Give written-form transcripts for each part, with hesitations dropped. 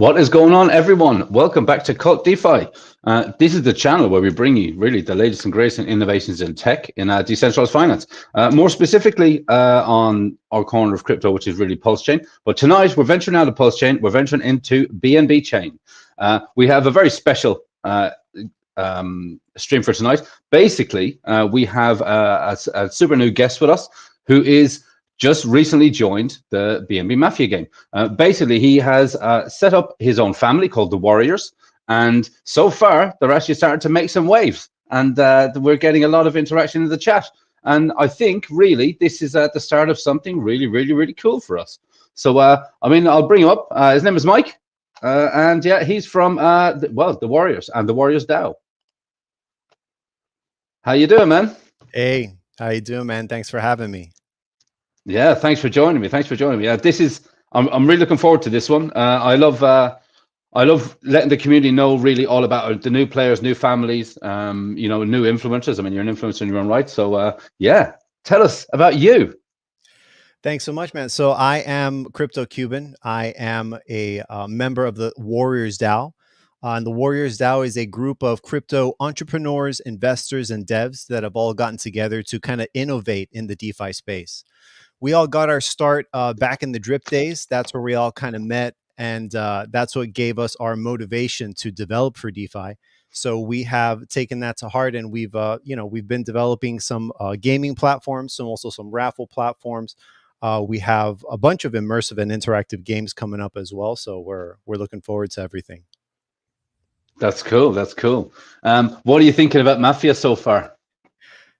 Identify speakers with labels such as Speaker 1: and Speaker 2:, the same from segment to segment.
Speaker 1: What is going on, everyone? Welcome back to KvltDeFi. This is the channel where we bring you really the latest and greatest in innovations in tech in decentralized finance. More specifically on our corner of crypto, which is really Pulse Chain. But tonight we're venturing out of Pulse Chain. We're venturing into BNB Chain. We have a very special stream for tonight. Basically, we have a super new guest with us who is just recently joined the BNB Mafia game. Basically, he has set up his own family called the Warriors, and so far they're actually starting to make some waves, and we're getting a lot of interaction in the chat. And I think really this is at the start of something really cool for us. So I mean, I'll bring him up. His name is Mike, and yeah, he's from the Warriors and the Warriors DAO. How you doing, man?
Speaker 2: Hey, how you doing, man? Thanks for having me.
Speaker 1: Yeah, thanks for joining me. Yeah, this is I'm really looking forward to this one. I love letting the community know really all about the new players, new families, you know, new influencers. I mean, you're an influencer in your own right. So yeah, tell us about you.
Speaker 2: Thanks so much, man. So I am Crypto Cuban. I am a member of the Warriors DAO. And the Warriors DAO is a group of crypto entrepreneurs, investors, and devs that have all gotten together to kind of innovate in the DeFi space. We all got our start back in the drip days. That's where we all kind of met. And that's what gave us our motivation to develop for DeFi. So we have taken that to heart, and we've been developing some gaming platforms, also some raffle platforms. We have a bunch of immersive and interactive games coming up as well. So we're looking forward to everything.
Speaker 1: That's cool. That's cool. What are you thinking about Mafia so far?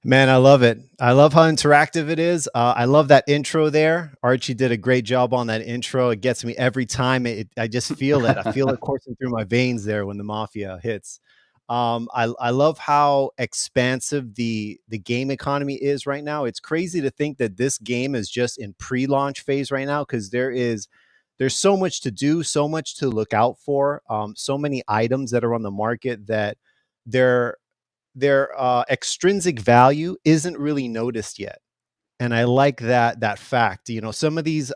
Speaker 2: Man, I love it. I love how interactive it is. I love that intro there. Archie did a great job on that intro. It gets me every time. I just feel it. I feel it coursing through my veins there when the Mafia hits. I love how expansive the game economy is right now. It's crazy to think that this game is just in pre-launch phase right now, because there's so much to do, so much to look out for, so many items that are on the market that their extrinsic value isn't really noticed yet. And I like that fact. You know, some of these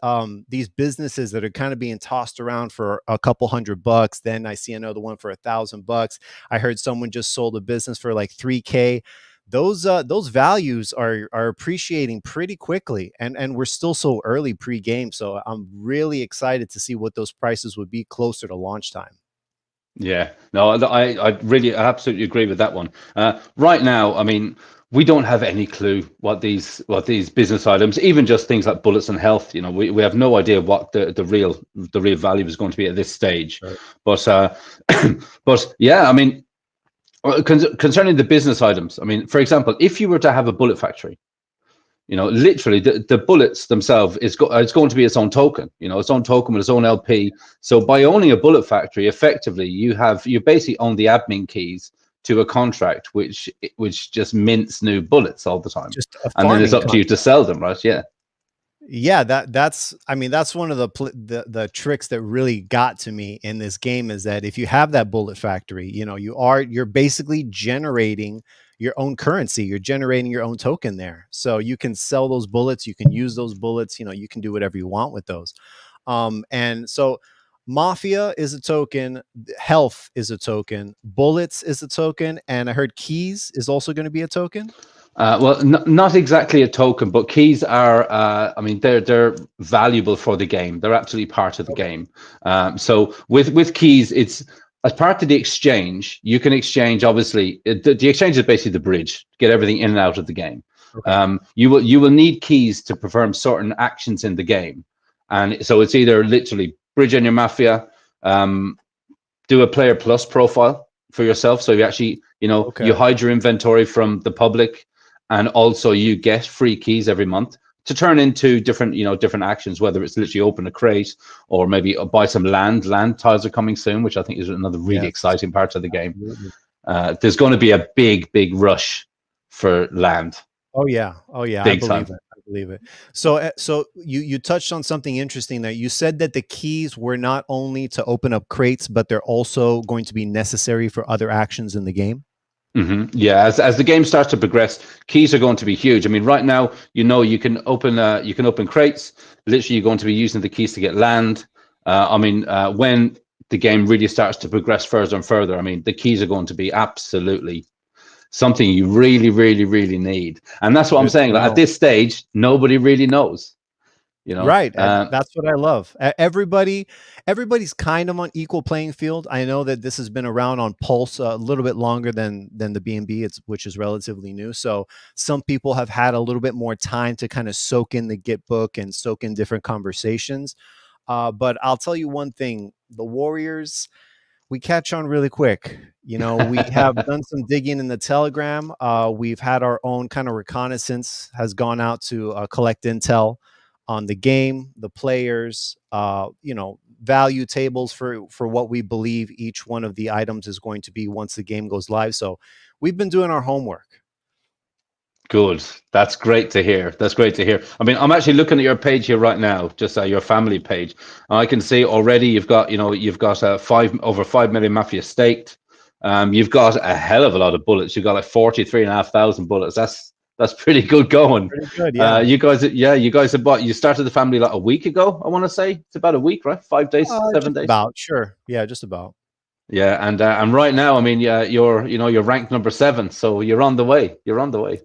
Speaker 2: businesses that are kind of being tossed around for a couple $100, then I see another one for $1,000. I heard someone just sold a business for like $3K. Those values are appreciating pretty quickly, and we're still so early pre-game. So I'm really excited to see what those prices would be closer to launch time.
Speaker 1: Yeah, no, I absolutely agree with that one. Right now, I mean, we don't have any clue what these business items, even just things like bullets and health, you know, we have no idea what the real value is going to be at this stage. Right. But yeah, I mean, concerning the business items, I mean, for example, if you were to have a bullet factory, you know, literally the bullets themselves it's going to be its own token, you know, its own token with its own LP. So by owning a bullet factory, effectively you basically own the admin keys to a contract which just mints new bullets all the time, and then it's up to you to sell them, right?
Speaker 2: Yeah, that's I mean, that's one of the tricks that really got to me in this game, is that if you have that bullet factory, you know, you're basically generating your own currency. You're generating your own token there. So you can sell those bullets, you can use those bullets, you know, you can do whatever you want with those. And so Mafia is a token, health is a token, bullets is a token, and I heard keys is also going to be a token.
Speaker 1: Well, not exactly a token, but keys are, I mean, they're valuable for the game. They're absolutely part of the game. So with keys, it's as part of the exchange. You can exchange, obviously, the exchange is basically the bridge to get everything in and out of the game. Okay. You will need keys to perform certain actions in the game. And so it's either literally bridge in your Mafia, do a player plus profile for yourself. So you actually, you know, okay, you hide your inventory from the public, and also you get free keys every month to turn into different, you know, different actions, whether it's literally open a crate or maybe buy some land. Land tiles are coming soon, which I think is another really exciting part of the game. There's going to be a big rush for land.
Speaker 2: Oh yeah. I believe it. So you touched on something interesting there. You said that the keys were not only to open up crates, but they're also going to be necessary for other actions in the game.
Speaker 1: Mm-hmm. Yeah, as the game starts to progress, keys are going to be huge. I mean, right now, you know, you can open crates. Literally, you're going to be using the keys to get land. I mean, when the game really starts to progress further and further, I mean, the keys are going to be absolutely something you really, really, really need. And that's what I'm
Speaker 2: Good to
Speaker 1: saying. Like, at
Speaker 2: know.
Speaker 1: this stage, nobody really knows, you know.
Speaker 2: Right. That's what I love. Everybody's kind of on equal playing field. I know that this has been around on Pulse a little bit longer than the BNB, which is relatively new. So some people have had a little bit more time to kind of soak in the Git book and soak in different conversations. But I'll tell you one thing: the Warriors, we catch on really quick. You know, we have done some digging in the Telegram. We've had our own kind of reconnaissance has gone out to collect intel on the game, the players, you know, value tables for what we believe each one of the items is going to be once the game goes live. So we've been doing our homework.
Speaker 1: Good. That's great to hear. That's great to hear. I mean, I'm actually looking at your page here right now, just your family page. I can see already you've got, you know, you've got over 5 million Mafia staked. You've got a hell of a lot of bullets. You've got like 43,500 bullets. That's pretty good going.
Speaker 2: Pretty good, yeah.
Speaker 1: You guys have bought. You started the family like a week ago. I want to say it's about a week, right? 5 days, 7
Speaker 2: Just
Speaker 1: days.
Speaker 2: about, sure. Yeah, just about.
Speaker 1: Yeah, and right now, I mean, yeah, you're ranked number 7, so you're on the way. You're on the way.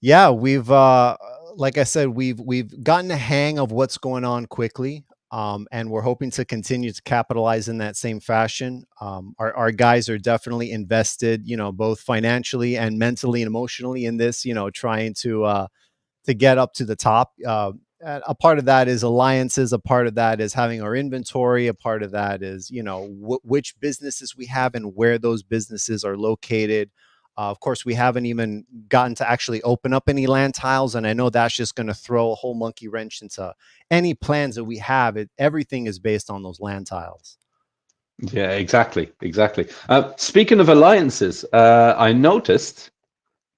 Speaker 2: Yeah, we've like I said, we've gotten a hang of what's going on quickly. And we're hoping to continue to capitalize in that same fashion. Our guys are definitely invested, you know, both financially and mentally and emotionally in this, you know, trying to get up to the top. A part of that is alliances. A part of that is having our inventory. A part of that is, you know, which businesses we have and where those businesses are located. Of course, we haven't even gotten to actually open up any land tiles, and I know that's just going to throw a whole monkey wrench into any plans that we have. Everything is based on those land tiles.
Speaker 1: Yeah, exactly. Speaking of alliances, I noticed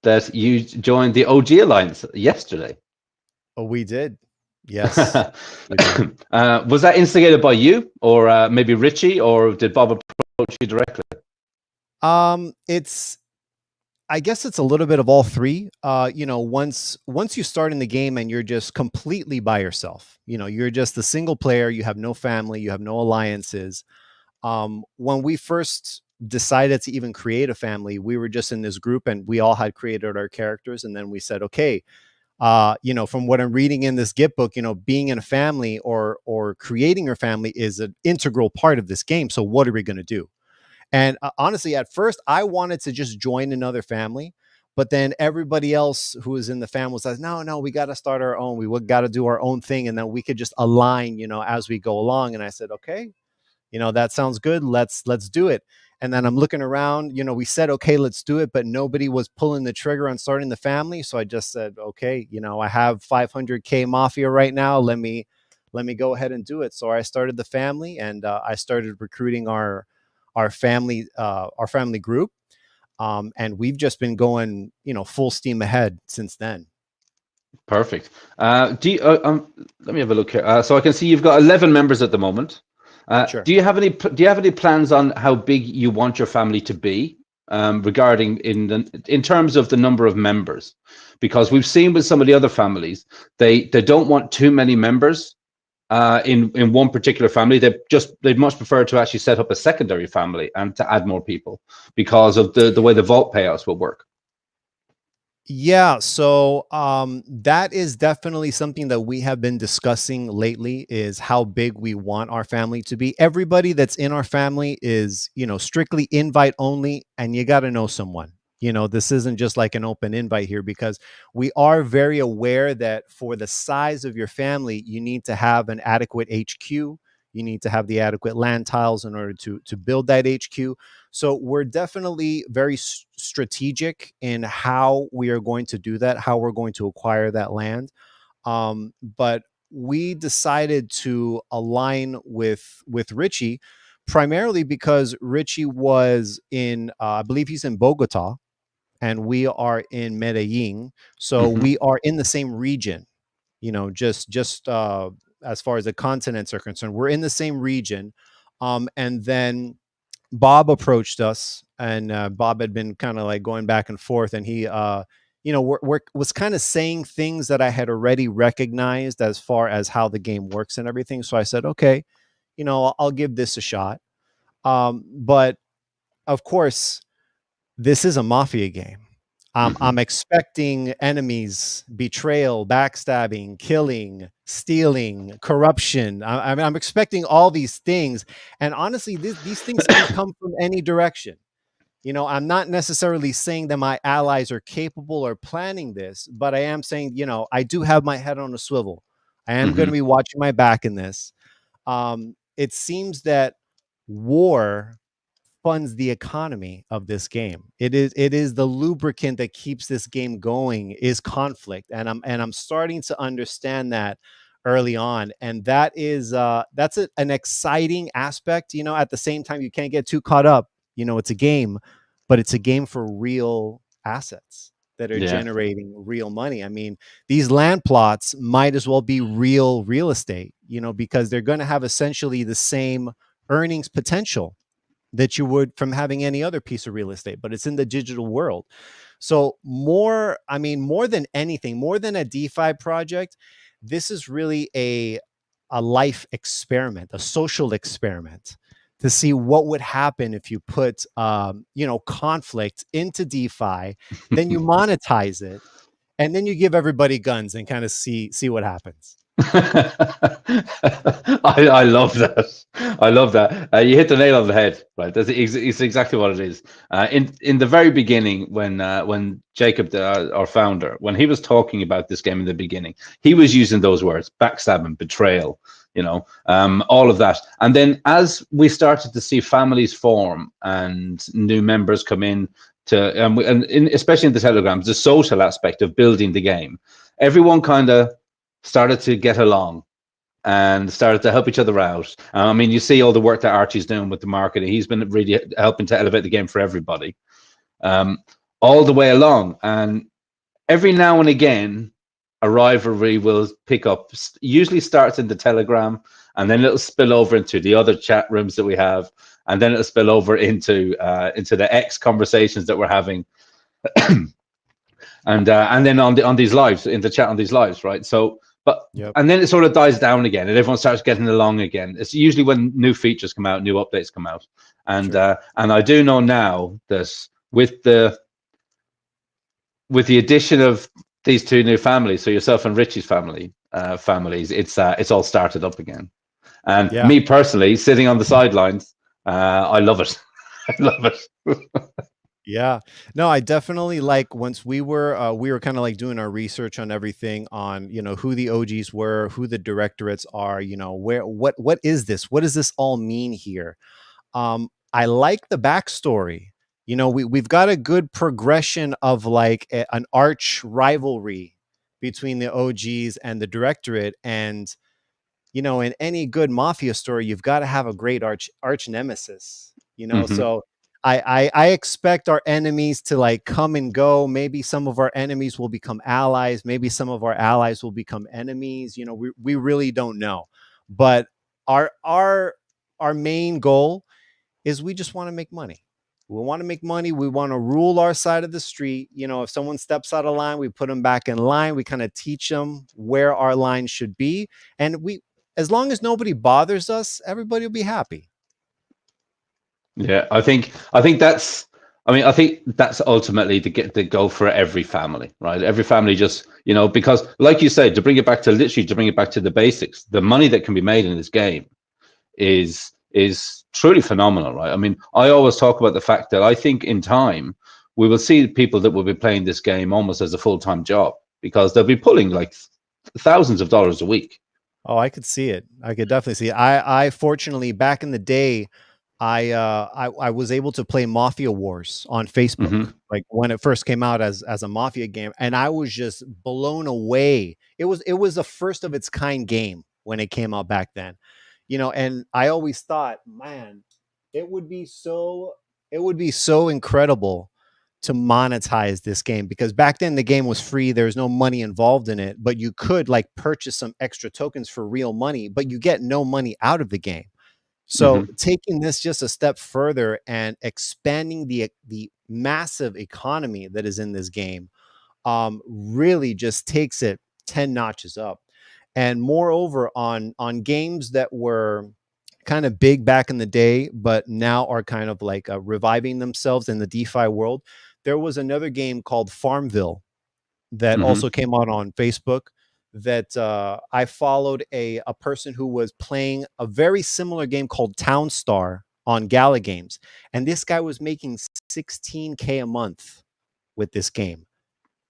Speaker 1: that you joined the OG Alliance yesterday.
Speaker 2: Oh, we did. Yes. We did.
Speaker 1: Was that instigated by you, or maybe Richie, or did Bob approach you directly?
Speaker 2: I guess it's a little bit of all three. You know, once you start in the game and you're just completely by yourself, you know, you're just a single player, you have no family, you have no alliances. When we first decided to even create a family, we were just in this group and we all had created our characters. And then we said, okay, you know, from what I'm reading in this Git book, you know, being in a family or creating your family is an integral part of this game. So what are we going to do? And honestly, at first, I wanted to just join another family, but then everybody else who was in the family says, no, we got to start our own. We got to do our own thing, and then we could just align, you know, as we go along. And I said, okay, you know, that sounds good. Let's do it. And then I'm looking around. You know, we said, okay, let's do it, but nobody was pulling the trigger on starting the family. So I just said, okay, you know, I have 500K Mafia right now. Let me go ahead and do it. So I started the family, and I started recruiting our family group, and we've just been going, you know, full steam ahead since then.
Speaker 1: Perfect. Let me have a look here. So I can see you've got 11 members at the moment.
Speaker 2: Sure.
Speaker 1: Do you have any plans on how big you want your family to be, regarding in terms of the number of members? Because we've seen with some of the other families, they don't want too many members in one particular family. They'd much prefer to actually set up a secondary family and to add more people because of the way the vault payouts will work.
Speaker 2: Yeah, so that is definitely something that we have been discussing lately, is how big we want our family to be. Everybody that's in our family is, you know, strictly invite only, and you got to know someone. You know, this isn't just like an open invite here, because we are very aware that for the size of your family, you need to have an adequate HQ. You need to have the adequate land tiles in order to build that HQ. So we're definitely very strategic in how we are going to do that, how we're going to acquire that land. But we decided to align with Richie primarily because Richie was in, I believe he's in Bogota, and we are in Medellin. So we are in the same region, you know, just as far as the continents are concerned, we're in the same region. And then Bob approached us, and Bob had been kind of like going back and forth, and he, you know, was kind of saying things that I had already recognized as far as how the game works and everything. So I said, okay, you know, I'll give this a shot. But of course, this is a mafia game. I'm expecting enemies, betrayal, backstabbing, killing, stealing, corruption. I mean, I'm expecting all these things. And honestly, these things can come from any direction. You know, I'm not necessarily saying that my allies are capable or planning this, but I am saying, you know, I do have my head on a swivel. I am going to be watching my back in this. It seems that war funds the economy of this game. It is the lubricant that keeps this game going is conflict, and I'm starting to understand that early on, and that is an exciting aspect. You know, at the same time, you can't get too caught up. You know, it's a game, but it's a game for real assets that are
Speaker 1: Yeah.
Speaker 2: generating real money. I mean, these land plots might as well be real estate, you know, because they're going to have essentially the same earnings potential that you would from having any other piece of real estate, but it's in the digital world. So more than anything, more than a DeFi project, this is really a life experiment, a social experiment to see what would happen if you put conflict into DeFi, then you monetize it, and then you give everybody guns and kind of see what happens.
Speaker 1: I love that. I love that. You hit the nail on the head, right? It's exactly what it is. In the very beginning, when Jacob, our founder, when he was talking about this game in the beginning, he was using those words: backstabbing, betrayal, all of that. And then as we started to see families form and new members come in especially in the Telegrams, the social aspect of building the game, everyone kind of started to get along and started to help each other out. I mean, you see all the work that Archie's doing with the marketing. He's been really helping to elevate the game for everybody all the way along. And every now and again, a rivalry will pick up. Usually starts in the Telegram, and then it'll spill over into the other chat rooms that we have, and then it'll spill over into the X conversations that we're having. And then on these lives, in the chat on these lives, right? So,
Speaker 2: Yep.
Speaker 1: and then it sort of dies down again, and everyone starts getting along again. It's usually when new features come out, new updates come out, and
Speaker 2: Sure.
Speaker 1: and I do know now that with the addition of these two new families, so yourself and Richie's families, it's all started up again. And
Speaker 2: Yeah.
Speaker 1: me personally, sitting on the sidelines, I love it. I love it.
Speaker 2: Yeah. No, I definitely like once we were kind of like doing our research on everything on, you know, who the OGs were, who the directorates are, you know, what is this? What does this all mean here? I like the backstory. You know, we've got a good progression of like an arch rivalry between the OGs and the directorate. And, you know, in any good mafia story, you've got to have a great arch nemesis, you know.
Speaker 1: Hmm.
Speaker 2: So I expect our enemies to like come and go. Maybe some of our enemies will become allies, maybe some of our allies will become enemies. You know, we really don't know. But our main goal is we just want to make money. We want to make money. We want to rule our side of the street. You know, if someone steps out of line, we put them back in line. We kind of teach them where our line should be. And as long as nobody bothers us, everybody will be happy.
Speaker 1: Yeah, I think that's ultimately the goal for every family, right? Every family just, because like you said, to bring it back to the basics, the money that can be made in this game is truly phenomenal, right? I mean, I always talk about the fact that I think in time we will see people that will be playing this game almost as a full-time job because they'll be pulling like thousands of dollars a week.
Speaker 2: Oh, I could see it. I could definitely see it. I fortunately back in the day, I was able to play Mafia Wars on Facebook,
Speaker 1: Hmm.
Speaker 2: like when it first came out as a Mafia game, and I was just blown away. It was a first of its kind game when it came out back then, you know. And I always thought, man, it would be so it would be so incredible to monetize this game, because back then the game was free. There's no money involved in it, but you could like purchase some extra tokens for real money, but you get no money out of the game. So
Speaker 1: Hmm.
Speaker 2: taking this just a step further and expanding the massive economy that is in this game really just takes it 10 notches up. And moreover, on games that were kind of big back in the day, but now are kind of like reviving themselves in the DeFi world. There was another game called Farmville that also came out on Facebook that I followed a person who was playing a very similar game called Townstar on Gala Games. And this guy was making 16K a month with this game.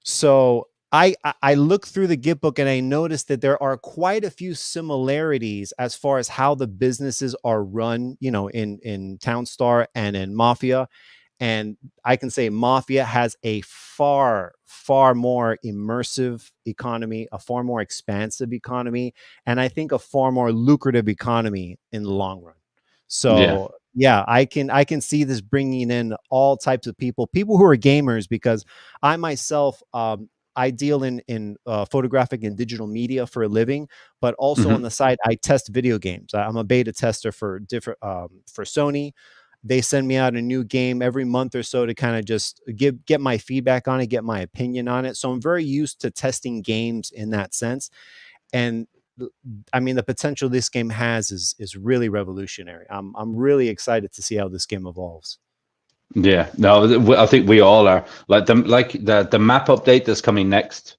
Speaker 2: So I looked through the Git book and I noticed that there are quite a few similarities as far as how the businesses are run, you know, in Townstar and in Mafia. And I can say Mafia has a far more immersive economy, a far more expansive economy, and I think a far more lucrative economy in the long run. So yeah, I can see this bringing in all types of people who are gamers, because I myself, I deal in photographic and digital media for a living, but also on the side, I test video games. I'm a beta tester for different for Sony. They send me out a new game every month or so to kind of just get my feedback on it, get my opinion on it. So I'm very used to testing games in that sense. And I mean, the potential this game has is really revolutionary. I'm really excited to see how this game evolves.
Speaker 1: Yeah, no, I think we all are. Like the map update that's coming next.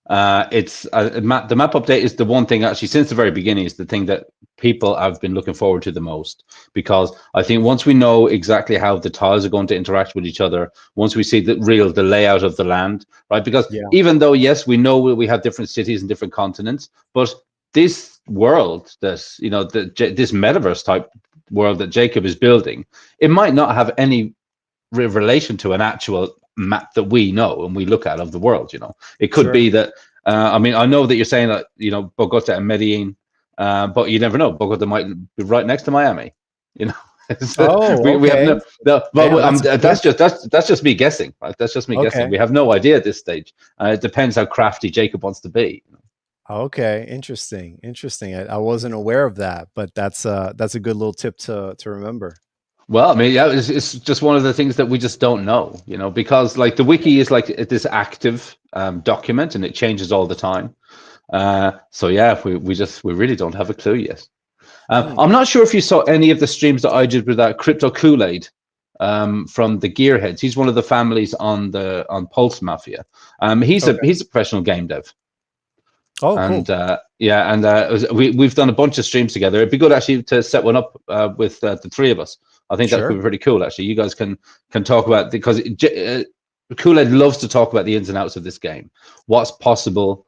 Speaker 1: The map update is the one thing, actually, since the very beginning, is the thing that people have been looking forward to the most, because I think once we know exactly how the tiles are going to interact with each other, once we see the layout of the land, right? Because even though, yes, we know we have different cities and different continents, but this world, this metaverse type world that Jacob is building, it might not have any relation to an actual map that we know and we look at of the world. It could be that I mean, I know that you're saying that Bogota and Medellin, but you never know. Bogota might be right next to Miami. So we have no but that's just me guessing, right? That's just me guessing. We have no idea at this stage. It depends how crafty Jacob wants to be.
Speaker 2: Okay, interesting. I wasn't aware of that, but that's a good little tip to remember.
Speaker 1: Well, I mean, yeah, it's just one of the things that we just don't know, because like the wiki is like this active document and it changes all the time. So yeah, we really don't have a clue yet. I'm not sure if you saw any of the streams that I did with that Crypto Kool-Aid from the Gearheads. He's one of the families on Pulse Mafia. He's a professional game dev.
Speaker 2: Oh,
Speaker 1: and
Speaker 2: cool.
Speaker 1: We've done a bunch of streams together. It'd be good actually to set one up with the three of us. I think that could be pretty cool. Actually, you guys can talk about, because Kool-Aid loves to talk about the ins and outs of this game, what's possible.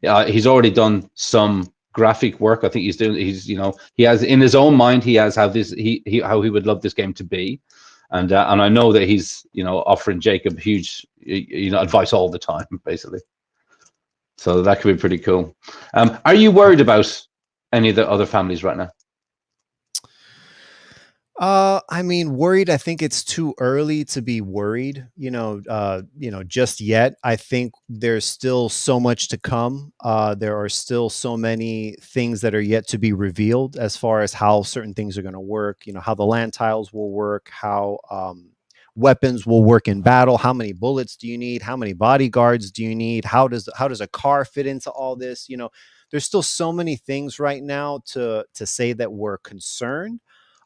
Speaker 1: He's already done some graphic work. I think he has in his own mind, he has how he would love this game to be, and I know that he's offering Jacob huge advice all the time, basically. So that could be pretty cool. Are you worried about any of the other families right now?
Speaker 2: I mean, worried. I think it's too early to be worried, just yet. I think there's still so much to come. There are still so many things that are yet to be revealed as far as how certain things are going to work, how the land tiles will work, how weapons will work in battle, how many bullets do you need, how many bodyguards do you need, how does a car fit into all this? There's still so many things right now to say that we're concerned.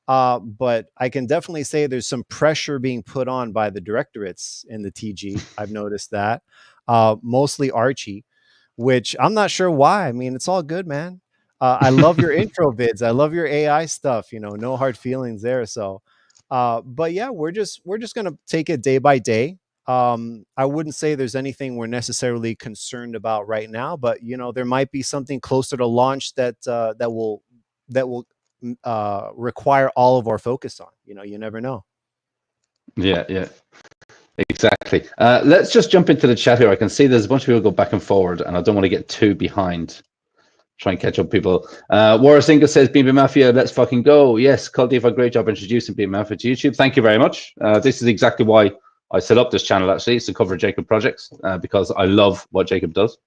Speaker 2: But I can definitely say there's some pressure being put on by the directorates in the TG. I've noticed that, mostly Archie, which I'm not sure why. I mean, it's all good, man. I love your intro vids. I love your AI stuff. No hard feelings there. So, but yeah, we're just gonna take it day by day. I wouldn't say there's anything we're necessarily concerned about right now, but there might be something closer to launch that will require all of our focus on. You never know.
Speaker 1: Yeah, exactly. Let's just jump into the chat here. I can see there's a bunch of people go back and forward, and I don't want to get too behind. Try and catch up people. Warsinga says, BB Mafia, let's fucking go. Yes, KvltDeFi, great job introducing BB Mafia to YouTube. Thank you very much. This is exactly why I set up this channel, actually. It's to cover Jacob projects, because I love what Jacob does.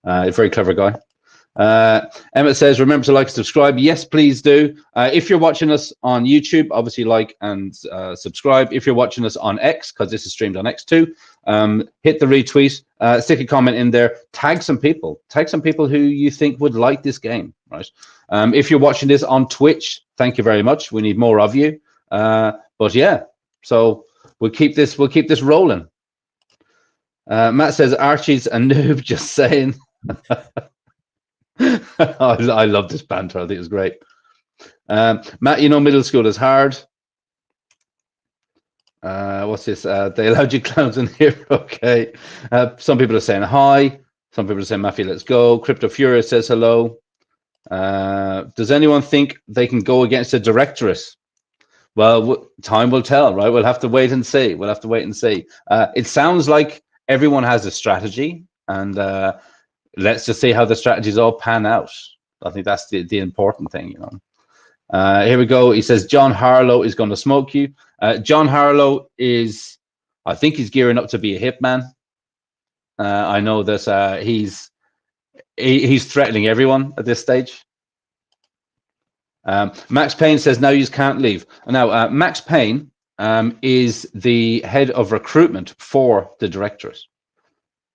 Speaker 1: A very clever guy. Emmett says, remember to like and subscribe. Yes, please do. If you're watching us on YouTube, obviously like and subscribe. If you're watching us on X, because this is streamed on X too, hit the retweet, stick a comment in there, tag some people who you think would like this game, right? If you're watching this on Twitch, thank you very much. We need more of you. But yeah, so we'll keep this rolling. Matt says, Archie's a noob, just saying. I love this banter. I think it's great. Matt, you know middle school is hard. What's this? They allowed you clowns in here. Okay. Some people are saying hi. Some people are saying, Mafia, let's go. Crypto Furious says hello. Does anyone think they can go against a directorate? Well, time will tell, right? We'll have to wait and see. It sounds like everyone has a strategy, and let's just see how the strategies all pan out. I think that's the important thing, you know. Here we go. He says, John Harlow is going to smoke you. John Harlow is, I think he's gearing up to be a hitman. I know that he's threatening everyone at this stage. Max Payne says, now you can't leave. Now, Max Payne is the head of recruitment for the directorate.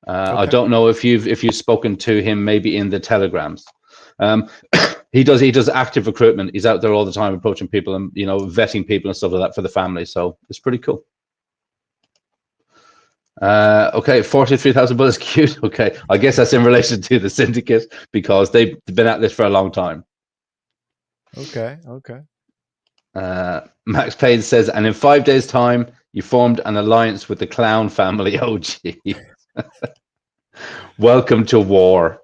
Speaker 1: Okay. I don't know if you've spoken to him, maybe in the telegrams. He does active recruitment. He's out there all the time approaching people and, you know, vetting people and stuff like that for the family. So it's pretty cool. Okay, 43,000 bullets cute. Okay, I guess that's in relation to the syndicate because they've been at this for a long time.
Speaker 2: Okay.
Speaker 1: Max Payne says, and in 5 days' time, you formed an alliance with the clown family. Oh, gee. Welcome to war.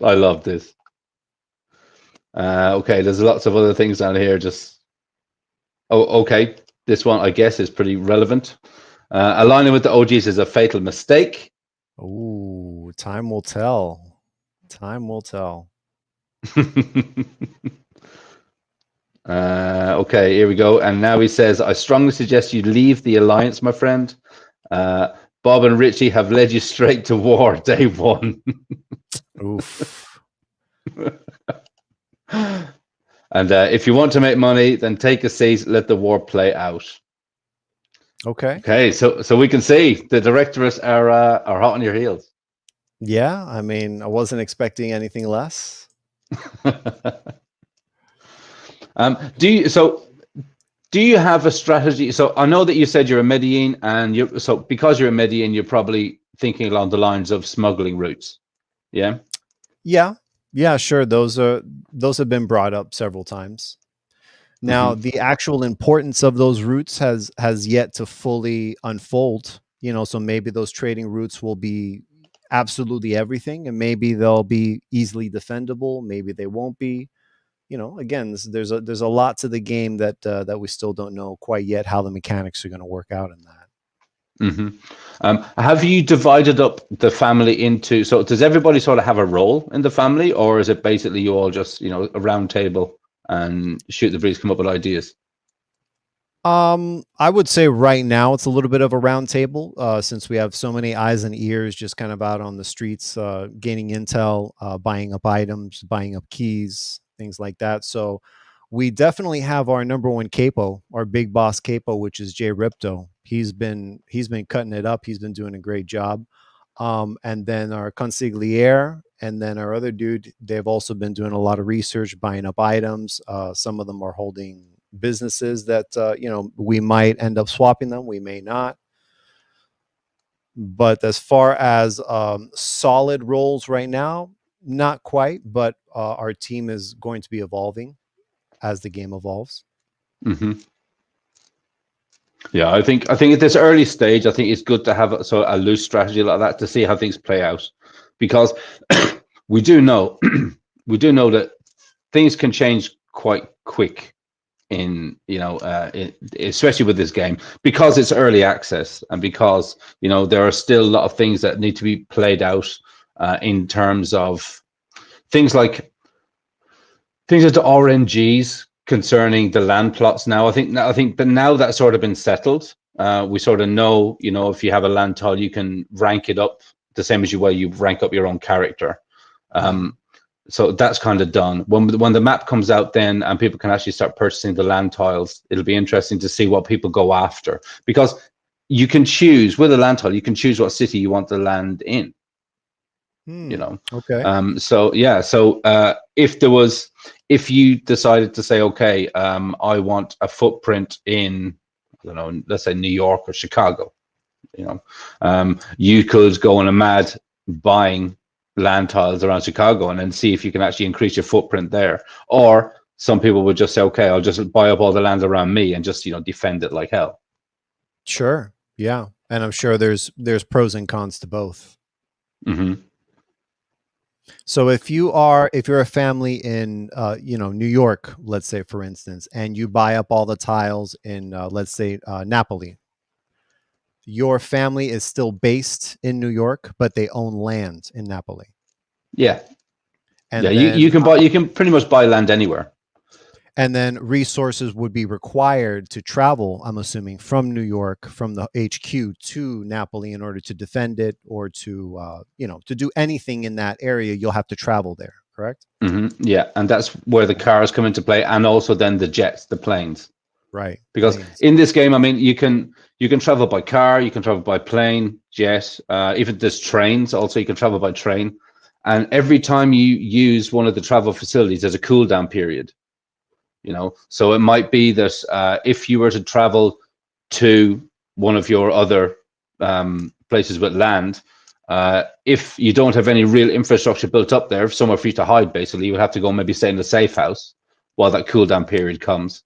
Speaker 1: I love this. Okay, there's lots of other things down here. Okay. This one, I guess, is pretty relevant. Aligning with the OGs is a fatal mistake.
Speaker 2: Oh, time will tell. Time will tell.
Speaker 1: Okay, here we go. And now he says, I strongly suggest you leave the alliance, my friend. Bob and Richie have led you straight to war day one.
Speaker 2: Oof.
Speaker 1: And if you want to make money, then take a seat, let the war play out. Okay, so we can see the directorates are hot on your heels.
Speaker 2: Yeah, I mean, I wasn't expecting anything less.
Speaker 1: Do you have a strategy? So I know that you said you're a Medellin, and because you're a Medellin, you're probably thinking along the lines of smuggling routes. Yeah.
Speaker 2: Yeah, sure. Those have been brought up several times. Now, the actual importance of those routes has yet to fully unfold. You know, so maybe those trading routes will be absolutely everything, and maybe they'll be easily defendable. Maybe they won't be. You know, again, there's a lot to the game that we still don't know quite yet how the mechanics are going to work out in that.
Speaker 1: Have you divided up the family into? So does everybody sort of have a role in the family, or is it basically you all just, you know, a round table and shoot the breeze, come up with ideas?
Speaker 2: I would say right now it's a little bit of a round table, since we have so many eyes and ears just kind of out on the streets, gaining intel, buying up items, buying up keys, things like that. So we definitely have our number one capo, our big boss capo, which is Jay Ripto. He's been cutting it up. He's been doing a great job. And then our consigliere and then our other dude, they've also been doing a lot of research, buying up items. Some of them are holding businesses that, you know, we might end up swapping them. We may not. But as far as solid roles right now, not quite, but our team is going to be evolving as the game evolves.
Speaker 1: Yeah, I think at this early stage, I think it's good to have a loose strategy like that to see how things play out, because we do know that things can change quite quick in, you know, especially with this game, because it's early access and because, you know, there are still a lot of things that need to be played out in terms of things like the RNGs concerning the land plots. Now I think but now that's sort of been settled. We sort of know, you know, if you have a land tile, you can rank it up the same as you rank up your own character. So that's kind of done. When the map comes out then and people can actually start purchasing the land tiles, it'll be interesting to see what people go after, because you can choose with a land tile, you can choose what city you want the land in. You know,
Speaker 2: okay.
Speaker 1: So yeah, so if you decided to say, okay, I want a footprint in, I don't know, let's say New York or Chicago, you know, you could go on a mad buying land tiles around Chicago and then see if you can actually increase your footprint there. Or some people would just say, okay, I'll just buy up all the land around me and just, you know, defend it like hell.
Speaker 2: Sure. Yeah. And I'm sure there's pros and cons to both.
Speaker 1: Mm-hmm.
Speaker 2: So if you're a family in you know, New York, let's say for instance, and you buy up all the tiles in let's say Napoli, your family is still based in New York, but they own land in Napoli.
Speaker 1: Yeah.
Speaker 2: And
Speaker 1: yeah,
Speaker 2: then
Speaker 1: you can pretty much buy land anywhere.
Speaker 2: and then resources would be required to travel, I'm assuming, from New York, from the HQ to Napoli in order to defend it, or to you know, to do anything in that area. You'll have to travel there, correct?
Speaker 1: Mm-hmm. Yeah, and that's where the cars come into play, and also then the jets, the planes.
Speaker 2: Right.
Speaker 1: Because in this game, I mean, you can travel by car, you can travel by plane, jet, even there's trains. Also, you can travel by train, and every time you use one of the travel facilities, there's a cooldown period. You know, so it might be that if you were to travel to one of your other places with land, if you don't have any real infrastructure built up there, somewhere for you to hide, basically, you would have to go maybe stay in a safe house while that cooldown period comes.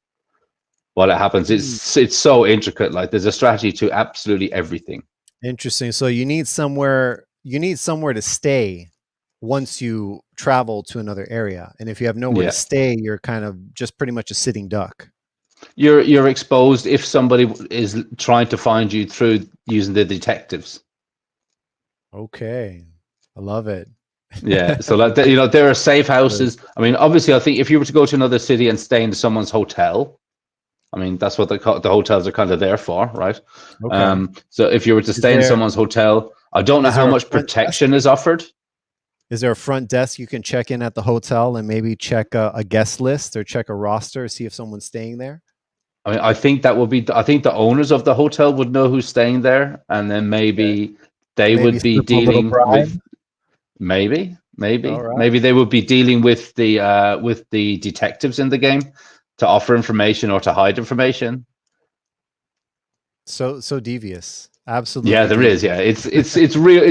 Speaker 1: While it happens, it's so intricate. Like there's a strategy to absolutely everything.
Speaker 2: Interesting. So you need somewhere to stay once you travel to another area. And if you have nowhere to stay, you're kind of just pretty much a sitting duck.
Speaker 1: You're exposed if somebody is trying to find you through using the detectives.
Speaker 2: Okay. I love it.
Speaker 1: Yeah. So like, you know, there are safe houses. I mean, obviously, I think if you were to go to another city and stay in someone's hotel, I mean, that's what the hotels are kind of there for, right?
Speaker 2: Okay.
Speaker 1: So if you were to stay in someone's hotel, I don't know how much protection is offered.
Speaker 2: Is there a front desk you can check in at the hotel and maybe check a guest list or check a roster, see if someone's staying there?
Speaker 1: I mean, I think that would be, I think the owners of the hotel would know who's staying there, and then maybe they would be dealing with, maybe they would be dealing with the detectives in the game to offer information or to hide information.
Speaker 2: So devious. Absolutely.
Speaker 1: Yeah, there is. Yeah, it's real.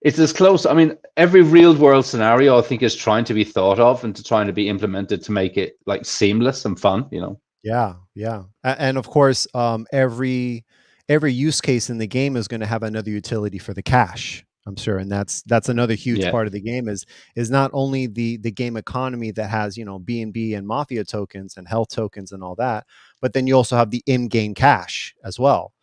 Speaker 1: It's as close. I mean, every real world scenario I think is trying to be thought of and trying to be implemented to make it like seamless and fun. You know.
Speaker 2: Yeah, yeah, and of course, every use case in the game is going to have another utility for the cash, I'm sure, and that's another huge part of the game is not only the game economy that has, you know, BNB and Mafia tokens and health tokens and all that, but then you also have the in-game cash as well,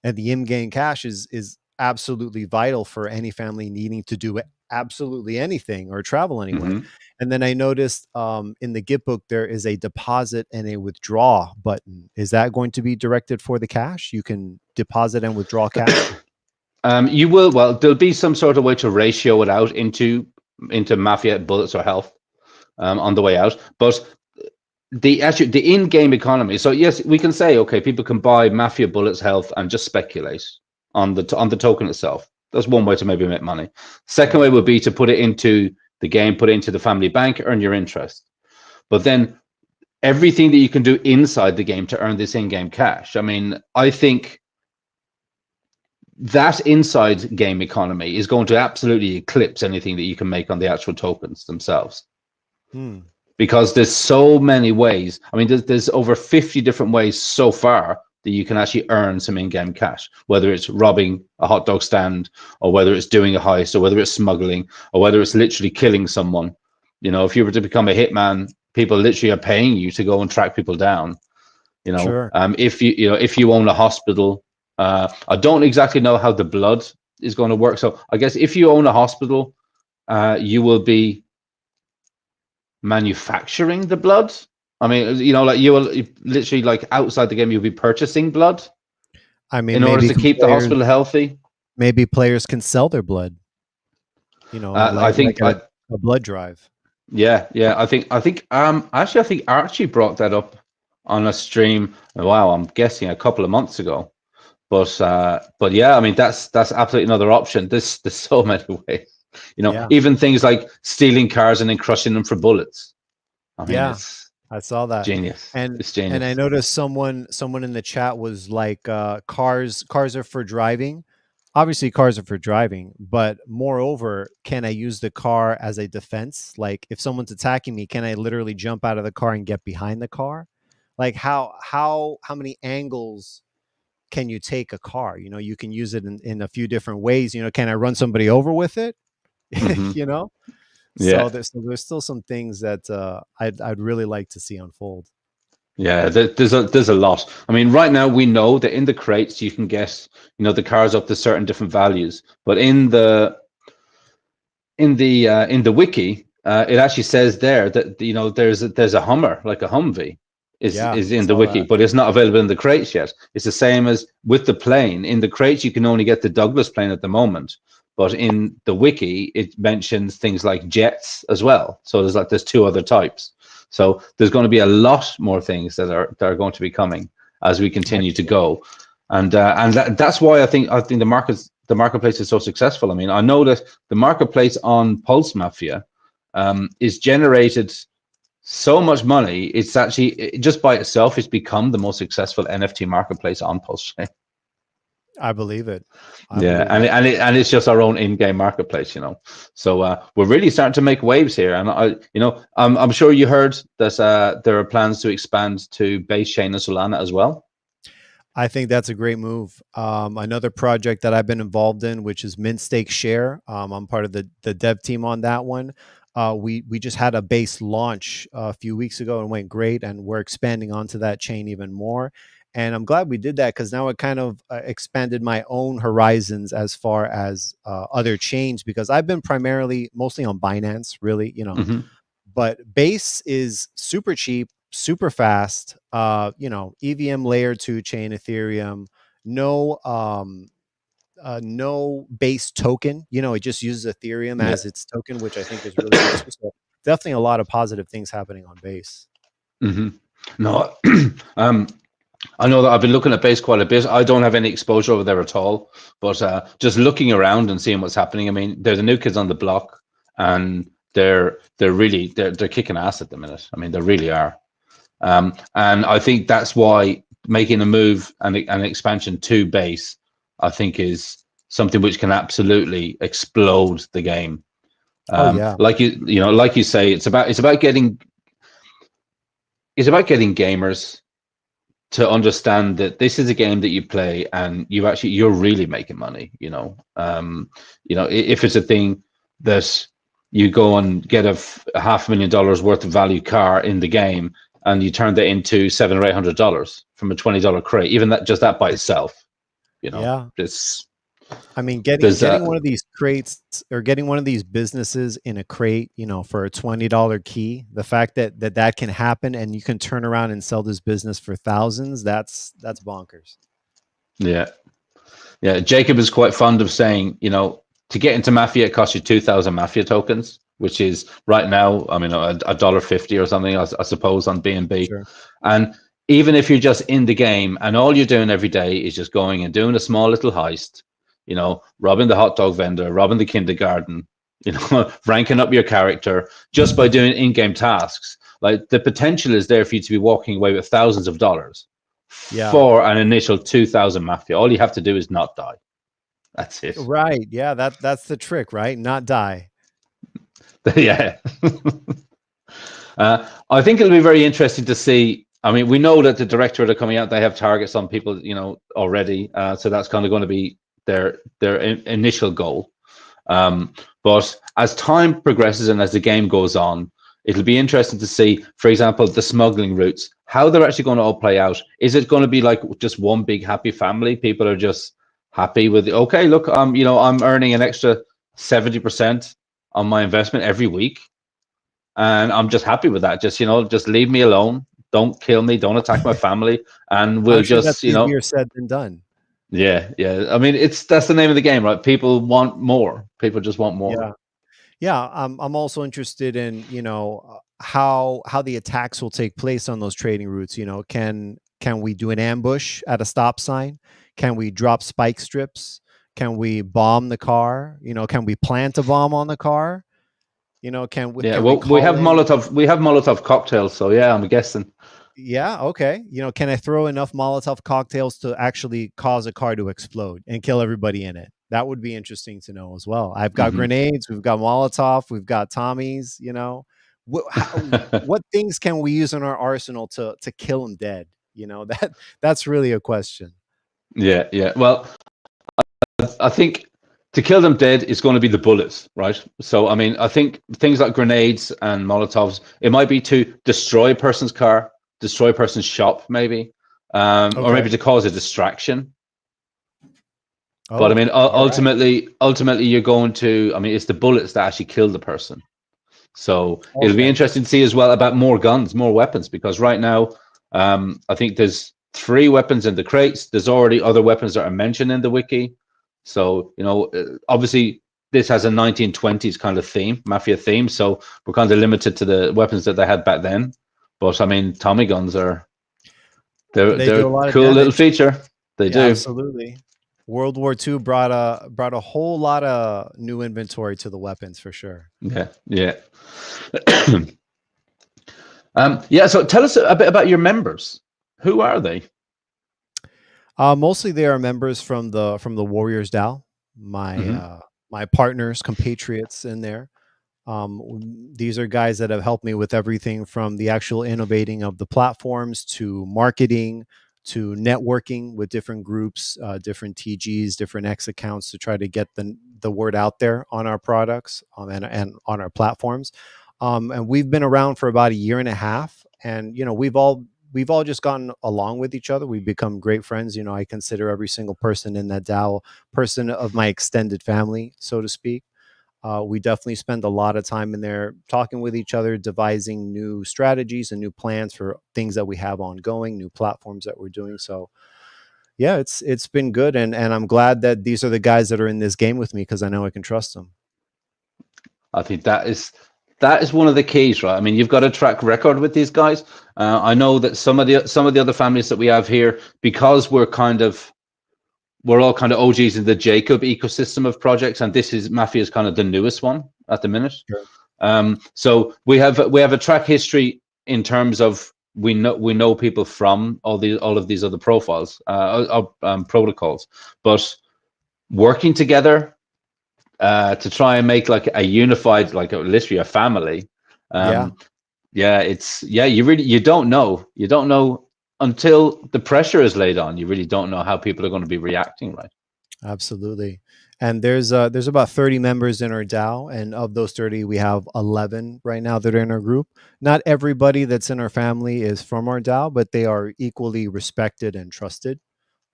Speaker 2: and the in-game cash is absolutely vital for any family needing to do absolutely anything or travel anywhere.
Speaker 1: Mm-hmm.
Speaker 2: And then I noticed in the Git book, there is a deposit and a withdraw button. Is that going to be directed for the cash? You can deposit and withdraw cash?
Speaker 1: You will. Well, there'll be some sort of way to ratio it out into Mafia bullets or health on the way out. But the in-game economy. So yes, we can say, okay, people can buy Mafia bullets, health, and just speculate on the token itself. That's one way to maybe make money. Second way would be to put it into the game, put it into the family bank, earn your interest. But then everything that you can do inside the game to earn this in-game cash. I mean, I think that inside game economy is going to absolutely eclipse anything that you can make on the actual tokens themselves. Because there's so many ways. I mean, there's over 50 different ways so far that you can actually earn some in-game cash, whether it's robbing a hot dog stand, or whether it's doing a heist, or whether it's smuggling, or whether it's literally killing someone. You know, if you were to become a hitman, people literally are paying you to go and track people down. You know,
Speaker 2: Sure.
Speaker 1: If you own a hospital, I don't exactly know how the blood is going to work. So I guess if you own a hospital, you will be manufacturing the blood. I mean, you know, like you will literally, like outside the game, you'll be purchasing blood.
Speaker 2: I mean,
Speaker 1: in order to keep the hospital healthy.
Speaker 2: Maybe players can sell their blood. You know,
Speaker 1: I think
Speaker 2: like a blood drive.
Speaker 1: yeah, yeah. Actually, I think Archie brought that up on a stream. Wow, I'm guessing a couple of months ago. But yeah, I mean that's absolutely another option. There's so many ways. You know,
Speaker 2: Yeah.
Speaker 1: even things like stealing cars and then crushing them for bullets. I mean,
Speaker 2: Yeah.
Speaker 1: it's
Speaker 2: I saw that.
Speaker 1: genius.
Speaker 2: And
Speaker 1: It's
Speaker 2: I
Speaker 1: genius.
Speaker 2: noticed someone in the chat was like, cars are for driving. Obviously, cars are for driving, but moreover, can I use the car as a defense? Like, if someone's attacking me, can I literally jump out of the car and get behind the car? Like, how many angles can you take a car? You know, you can use it in a few different ways. You know, can I run somebody over with it?
Speaker 1: Hmm.
Speaker 2: You know,
Speaker 1: Yeah.
Speaker 2: so there's still some things that I'd really like to see unfold.
Speaker 1: Yeah, there's a lot. I mean, right now we know that in the crates you can get, the cars up to certain different values, but in the wiki, it actually says there that there's a Hummer, like a Humvee,
Speaker 2: Yeah,
Speaker 1: is
Speaker 2: I
Speaker 1: in the
Speaker 2: saw
Speaker 1: wiki,
Speaker 2: that.
Speaker 1: but it's not available in the crates yet. It's the same as with the plane. In the crates, you can only get the Douglas plane at the moment, but in the wiki, it mentions things like jets as well. So there's two other types. So there's going to be a lot more things that are going to be coming as we continue to
Speaker 2: Excellent.
Speaker 1: go, and that's why I think the marketplace is so successful. I mean, I know that the marketplace on Pulse Mafia is generated so much money. It's actually just by itself, it's become the most successful NFT marketplace on Pulse Chain.
Speaker 2: I believe it. I
Speaker 1: Yeah,
Speaker 2: believe
Speaker 1: and
Speaker 2: it.
Speaker 1: it's just our own in-game marketplace. So we're really starting to make waves here, and I'm sure you heard that there are plans to expand to base chain and Solana as well.
Speaker 2: I think that's a great move. Another project that I've been involved in, which is Mint Stake Share. I'm part of the dev team on that one. We just had a base launch a few weeks ago and went great, and we're expanding onto that chain even more. And I'm glad we did that because now it kind of expanded my own horizons as far as other chains, because I've been mostly on Binance, really,
Speaker 1: Hmm.
Speaker 2: but base is super cheap, super fast. EVM layer 2 chain Ethereum, no no base token. It just uses Ethereum
Speaker 1: Yeah.
Speaker 2: as its token, which I think is really useful. So definitely a lot of positive things happening on base.
Speaker 1: Hmm. No, um, I know that I've been looking at base quite a bit. I don't have any exposure over there at all, but just looking around and seeing what's happening. I mean, they're the new kids on the block, and they're kicking ass at the minute. I mean, they really are. And I think that's why making a move and an expansion to base, I think, is something which can absolutely explode the game.
Speaker 2: Oh yeah.
Speaker 1: Like you say, it's about getting gamers to understand that this is a game that you play and you're really making money. If it's a thing that you go and get a $500,000 worth of value car in the game and you turn that into $700 or $800 from a $20 crate, even that by itself,
Speaker 2: Yeah.
Speaker 1: it's
Speaker 2: I mean, getting
Speaker 1: there's
Speaker 2: getting one of these crates or getting one of these businesses in a crate, for a $20 key, the fact that can happen and you can turn around and sell this business for thousands, that's bonkers.
Speaker 1: yeah. Yeah, Jacob is quite fond of saying, to get into Mafia, it costs you 2,000 Mafia tokens, which is right now, I mean, $1.50 or something, I suppose, on BNB.
Speaker 2: Sure.
Speaker 1: And even if you're just in the game and all you're doing every day is just going and doing a small little heist, robbing the hot dog vendor, robbing the kindergarten, ranking up your character just by doing in-game tasks, like the potential is there for you to be walking away with thousands of dollars
Speaker 2: Yeah.
Speaker 1: for an initial 2,000 Mafia. All you have to do is not die. That's it.
Speaker 2: Right. Yeah, that's the trick, right? Not die.
Speaker 1: Yeah. I think it'll be very interesting to see. I mean, we know that the directorate are coming out. They have targets on people, already. So that's kind of going to be their initial goal. But as time progresses and as the game goes on, it'll be interesting to see, for example, the smuggling routes, how they're actually going to all play out. Is it going to be like just one big happy family? People are just happy with, okay, look, I'm earning an extra 70% on my investment every week, and I'm just happy with that. Just leave me alone. Don't kill me. Don't attack my family, and we'll
Speaker 2: I'm sure that's
Speaker 1: just,
Speaker 2: easier said than done.
Speaker 1: yeah, yeah. I mean, that's the name of the game, right? People want more. People just want more.
Speaker 2: Yeah. Yeah, I'm also interested in, how the attacks will take place on those trading routes. Can we do an ambush at a stop sign? Can we drop spike strips? Can we bomb the car? Can we plant a bomb on the car? Can we
Speaker 1: Yeah,
Speaker 2: can we
Speaker 1: well,
Speaker 2: call in?
Speaker 1: We have Molotov cocktails, so yeah, I'm guessing.
Speaker 2: Yeah, okay. Can I throw enough Molotov cocktails to actually cause a car to explode and kill everybody in it? That would be interesting to know as well. I've got
Speaker 1: Hmm.
Speaker 2: grenades, we've got Molotov, we've got Tommies. What things can we use in our arsenal to kill them dead? That's really a question.
Speaker 1: Yeah, yeah. Well, I think to kill them dead is going to be the bullets, right? So, I mean, I think things like grenades and Molotovs, it might be to destroy a person's car, destroy a person's shop, maybe, or maybe
Speaker 2: Okay.
Speaker 1: to cause a distraction. But I
Speaker 2: Oh,
Speaker 1: mean,
Speaker 2: all right.
Speaker 1: ultimately, you're going to. I mean, it's the bullets that actually kill the person. So it'll be
Speaker 2: Okay.
Speaker 1: interesting to see as well about more guns, more weapons, because right now, I think there's 3 weapons in the crates. There's already other weapons that are mentioned in the wiki. So, obviously this has a 1920s kind of theme, mafia theme. So we're kind of limited to the weapons that they had back then. But I mean, Tommy guns
Speaker 2: They
Speaker 1: they're
Speaker 2: do
Speaker 1: a
Speaker 2: a lot of
Speaker 1: cool little
Speaker 2: damage.
Speaker 1: feature. They
Speaker 2: Yeah,
Speaker 1: do.
Speaker 2: absolutely. World War II brought a whole lot of new inventory to the weapons for sure.
Speaker 1: Yeah, yeah. Yeah. So tell us a bit about your members. Who are they?
Speaker 2: Mostly they are members from the Warriors DAO. My
Speaker 1: Hmm.
Speaker 2: my partners, compatriots in there. These are guys that have helped me with everything from the actual innovating of the platforms to marketing to networking with different groups, different TGs, different X accounts to try to get the word out there on our products, and on our platforms. And we've been around for about a year and a half, and we've all just gotten along with each other. We've become great friends. I consider every single person in that DAO person of my extended family, so to speak. We definitely spend a lot of time in there talking with each other, devising new strategies and new plans for things that we have ongoing, new platforms that we're doing. So yeah, it's been good, and I'm glad that these are the guys that are in this game with me because I know I can trust them.
Speaker 1: I think that is one of the keys, right? I mean, you've got a track record with these guys. I know that some of the other families that we have here, because we're all kind of OGs in the Jacob ecosystem of projects, and this is Mafia is kind of the newest one at the minute.
Speaker 2: Sure.
Speaker 1: So we have a track history in terms of we know people from all of these other profiles, protocols, but working together to try and make like a unified, like literally a family.
Speaker 2: Yeah,
Speaker 1: Um, yeah, you don't know until the pressure is laid on. You really don't know how people are going to be reacting, right?
Speaker 2: absolutely. And there's about 30 members in our DAO, and of those 30, we have 11 right now that are in our group. Not everybody that's in our family is from our DAO, but they are equally respected and trusted.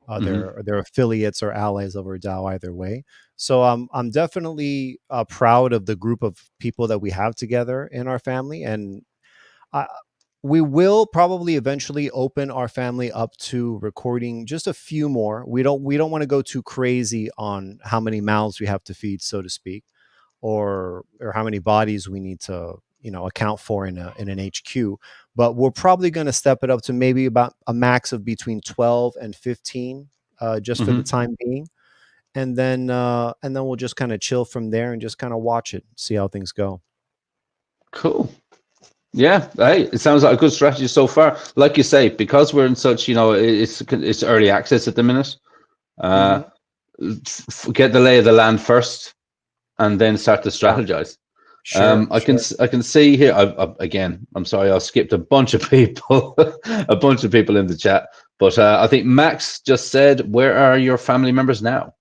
Speaker 1: Hmm.
Speaker 2: They're affiliates or allies of our DAO either way. So I'm definitely proud of the group of people that we have together in our family, and I, we will probably eventually open our family up to recording just a few more. We don't want to go too crazy on how many mouths we have to feed, so to speak, or how many bodies we need to account for in an HQ. But we're probably going to step it up to maybe about a max of between 12 and 15, just for the
Speaker 1: Hmm.
Speaker 2: time being, and then we'll just kind of chill from there and just kind of watch it, see how things go.
Speaker 1: Cool. Yeah, hey, it sounds like a good strategy so far. Like you say, because we're in such, it's early access at the minute. Uh,
Speaker 2: Hmm.
Speaker 1: get the lay of the land first, and then start to
Speaker 2: Yeah,
Speaker 1: strategize.
Speaker 2: sure,
Speaker 1: I can
Speaker 2: sure.
Speaker 1: I can see here. Again, I'm sorry, I skipped a bunch of people, a bunch of people in the chat. But I think Max just said, "Where are your family members now?"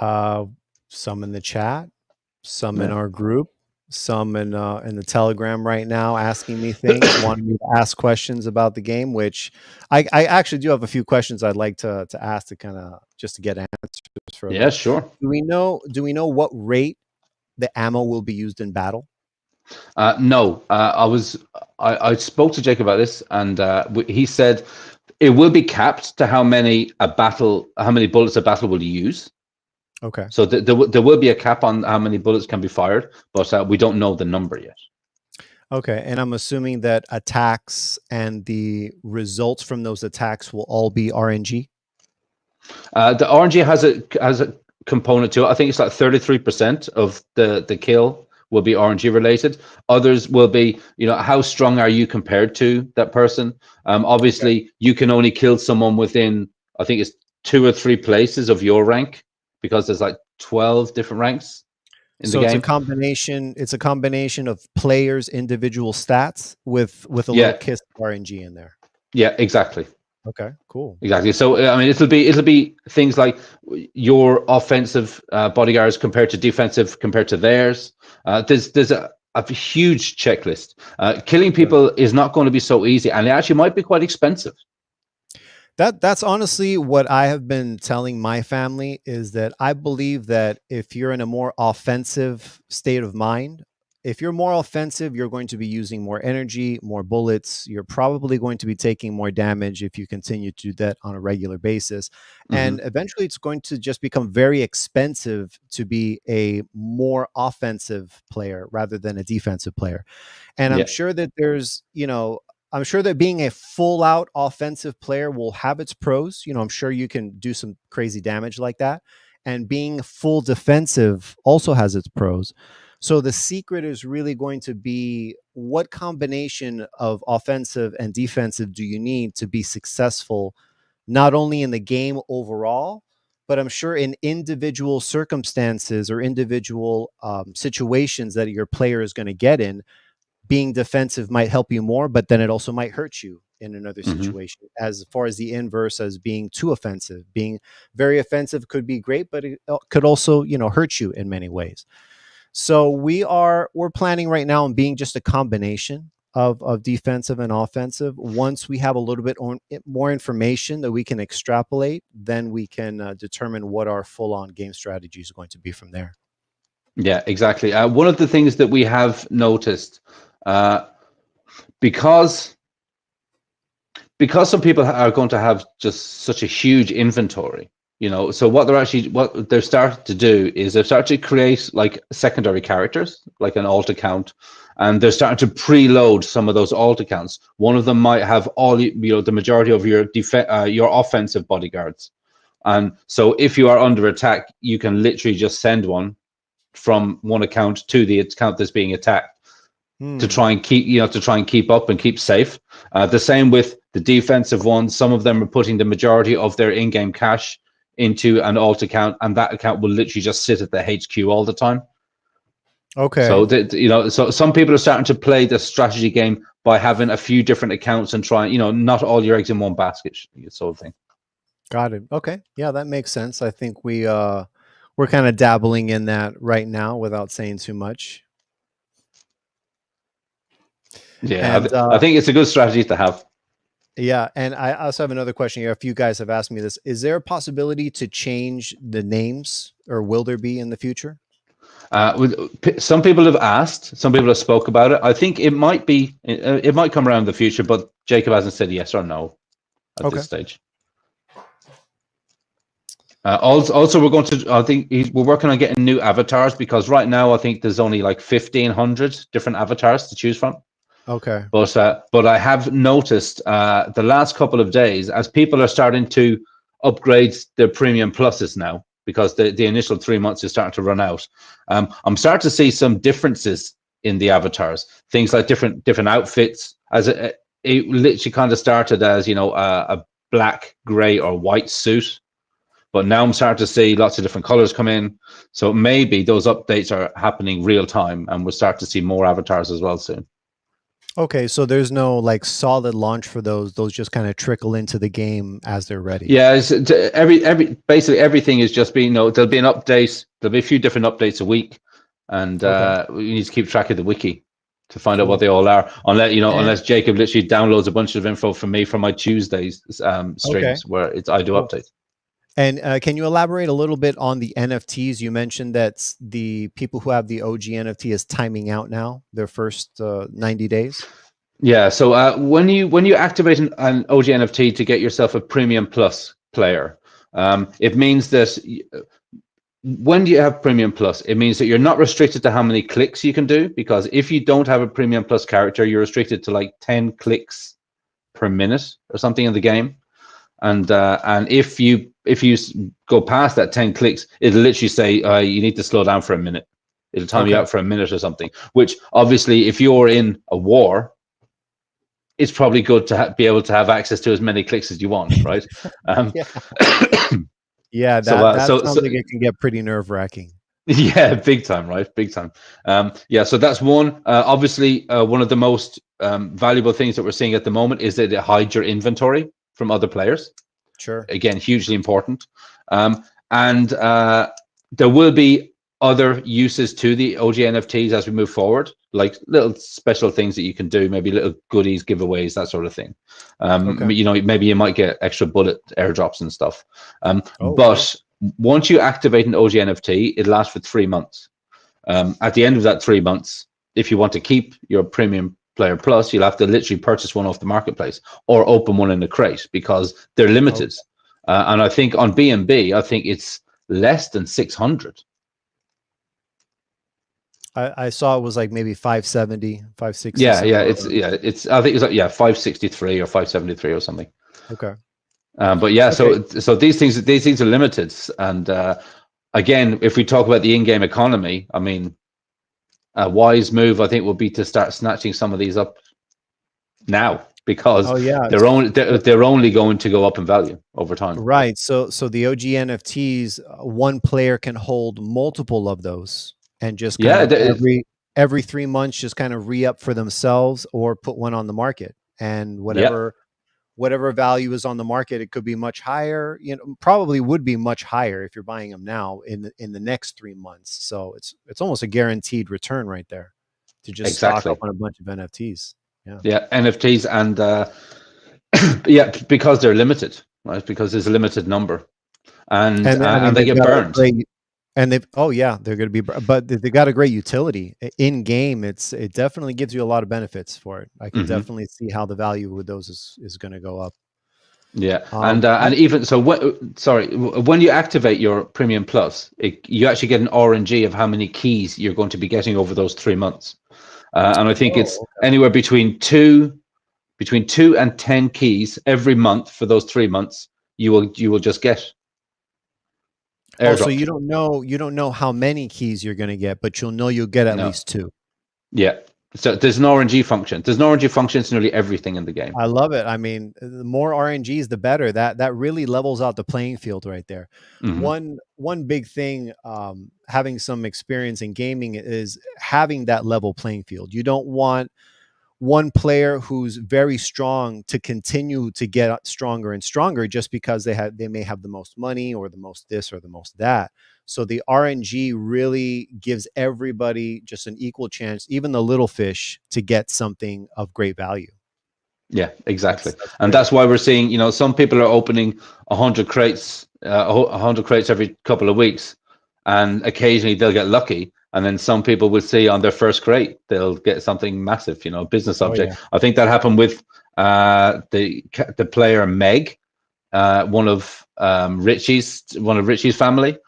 Speaker 2: Uh, some in the chat, some in
Speaker 1: Yeah,
Speaker 2: our group, some in the Telegram right now, asking me things, wanting me to ask questions about the game. Which I actually do have a few questions I'd like to ask to kind of just to get answers
Speaker 1: yeah,
Speaker 2: further.
Speaker 1: sure.
Speaker 2: Do we know what rate the ammo will be used in battle?
Speaker 1: No, I spoke to Jake about this, and he said it will be capped to how many bullets a battle will use.
Speaker 2: Okay.
Speaker 1: So there will be a cap on how many bullets can be fired, but we don't know the number yet.
Speaker 2: Okay, and I'm assuming that attacks and the results from those attacks will all be RNG.
Speaker 1: The RNG has a component to it. I think it's like 33% of the kill will be RNG related. Others will be, how strong are you compared to that person? Obviously, you can only kill someone within, I think it's 2 or 3 places of your rank, because there's like 12 different ranks in the
Speaker 2: So it's a
Speaker 1: game.
Speaker 2: combination. It's a combination of players' individual stats with a little
Speaker 1: Yeah,
Speaker 2: kiss of RNG in there.
Speaker 1: yeah, exactly.
Speaker 2: Okay, cool.
Speaker 1: Exactly. So I mean, it'll be things like your offensive bodyguards compared to defensive compared to theirs. There's a huge checklist. Killing people is not going to be so easy, and it actually might be quite expensive.
Speaker 2: That's honestly what I have been telling my family, is that I believe that if you're in a more offensive state of mind, if you're more offensive, you're going to be using more energy, more bullets. You're probably going to be taking more damage if you continue to do that on a regular basis. And eventually it's going to just become very expensive to be a more offensive player rather than a defensive player. And I'm sure that I'm sure that being a full out offensive player will have its pros. I'm sure you can do some crazy damage like that. And being full defensive also has its pros. So the secret is really going to be, what combination of offensive and defensive do you need to be successful, not only in the game overall, but I'm sure in individual circumstances or individual situations that your player is going to get in. Being defensive might help you more, but then it also might hurt you in another situation. As far as the inverse, as being too offensive, being very offensive could be great, but it could also, hurt you in many ways. So we're planning right now on being just a combination of defensive and offensive. Once we have a little bit more information that we can extrapolate, then we can determine what our full-on game strategy is going to be from there.
Speaker 1: Yeah, exactly. One of the things that we have noticed, because some people are going to have just such a huge inventory, so what they're starting to do is they've started to create like secondary characters, like an alt account, and they're starting to preload some of those alt accounts. One of them might have all, the majority of your offensive bodyguards, and so if you are under attack, you can literally just send one from one account to the account that's being attacked, to try and keep up and keep safe. The same with the defensive ones. Some of them are putting the majority of their in-game cash into an alt account, and that account will literally just sit at the HQ all the time.
Speaker 2: Okay.
Speaker 1: So so some people are starting to play the strategy game by having a few different accounts and trying, not all your eggs in one basket, sort of thing.
Speaker 2: Got it. Okay. Yeah, that makes sense. I think we're kind of dabbling in that right now without saying too much.
Speaker 1: Yeah,
Speaker 2: And
Speaker 1: I think it's a good strategy to have.
Speaker 2: yeah, and I also have another question here. A few guys have asked me this. Is there a possibility to change the names, or will there be in the future?
Speaker 1: Some people have asked, some people have spoke about it. I think it might come around in the future, but Jacob hasn't said yes or no at this stage. Also, we're working on getting new avatars, because right now I think there's only like 1,500 different avatars to choose from.
Speaker 2: Okay.
Speaker 1: But I have noticed the last couple of days, as people are starting to upgrade their premium pluses now, because the initial 3 months is starting to run out. I'm starting to see some differences in the avatars, things like different outfits. As it literally kind of started as a black, gray, or white suit, but now I'm starting to see lots of different colors come in. So maybe those updates are happening real time, and we'll start to see more avatars as well soon.
Speaker 2: Okay, so there's no like solid launch for those. Those just kind of trickle into the game as they're ready.
Speaker 1: Yeah, basically everything is just being, there'll be an update. There'll be a few different updates a week, and we need to keep track of the wiki to find out what they all are. Unless Jacob literally downloads a bunch of info from me from my Tuesdays streams, where I do updates.
Speaker 2: And can you elaborate a little bit on the NFTs? You mentioned that the people who have the OG NFT is timing out now, their first 90 days.
Speaker 1: Yeah, so when you activate an OG NFT to get yourself a Premium Plus player, it means that when do you have Premium Plus? It means that you're not restricted to how many clicks you can do, because if you don't have a Premium Plus character, you're restricted to like 10 clicks per minute or something in the game. And if you go past that 10 clicks, it'll literally say you need to slow down for a minute. It'll time you out for a minute or something, which obviously if you're in a war, it's probably good to be able to have access to as many clicks as you want, right?
Speaker 2: Yeah. Yeah, that sounds like it can get pretty nerve-wracking.
Speaker 1: Yeah, big time, right? Big time. Yeah, so that's one. Obviously, one of the most valuable things that we're seeing at the moment is that it hides your inventory from other players.
Speaker 2: Sure.
Speaker 1: Again, hugely important. And there will be other uses to the OG NFTs as we move forward, like little special things that you can do, maybe little goodies, giveaways, that sort of thing. You know, maybe you might get extra bullet airdrops and stuff. But once you activate an OG NFT, it lasts for 3 months. At the end of that 3 months, if you want to keep your Premium Player Plus, you'll have to literally purchase one off the marketplace or open one in a crate, because they're limited. And I think on BNB, I think it's less than 600.
Speaker 2: I saw it was like maybe 570, 560.
Speaker 1: Yeah, it's I think it's like 563 or 573 or something.
Speaker 2: Okay.
Speaker 1: But yeah, so these things are limited, and again, if we talk about the in-game economy, I mean, a wise move I think would be to start snatching some of these up now, because they're only going to go up in value over time.
Speaker 2: Right. So the OG NFTs, one player can hold multiple of those, and just every 3 months just kind of re-up for themselves or put one on the market, and whatever value is on the market, it could be much higher, you know, probably would be much higher if you're buying them now in the next 3 months. So it's almost a guaranteed return right there to just stock up on a bunch of NFTs.
Speaker 1: Yeah, NFTs, and yeah, because they're limited, right? Because there's a limited number, and they get burned.
Speaker 2: And they're going to be, but they got a great utility in game. It definitely gives you a lot of benefits for it. I can definitely see how the value with those is going to go up.
Speaker 1: Yeah, and even so, when you activate your Premium Plus, you actually get an RNG of how many keys you're going to be getting over those 3 months, and I think it's anywhere between two and 10 keys every month for those 3 months. You will just get.
Speaker 2: So you don't know how many keys you're going to get, but you'll get at least 2.
Speaker 1: Yeah. So there's an RNG function. There's an RNG function to nearly everything in the game.
Speaker 2: I love it. I mean, the more RNGs, the better. That really levels out the playing field right there. One big thing, having some experience in gaming, is having that level playing field. You don't want one player who's very strong to continue to get stronger and stronger just because they may have the most money or the most this or the most that. So the RNG really gives everybody just an equal chance, even the little fish, to get something of great value.
Speaker 1: Yeah, exactly. And that's why we're seeing, you know, some people are opening 100 crates every couple of weeks, and occasionally they'll get lucky. And then some people will see on their first crate, they'll get something massive, you know, business object. I think that happened with the player Meg, one of Richie's family.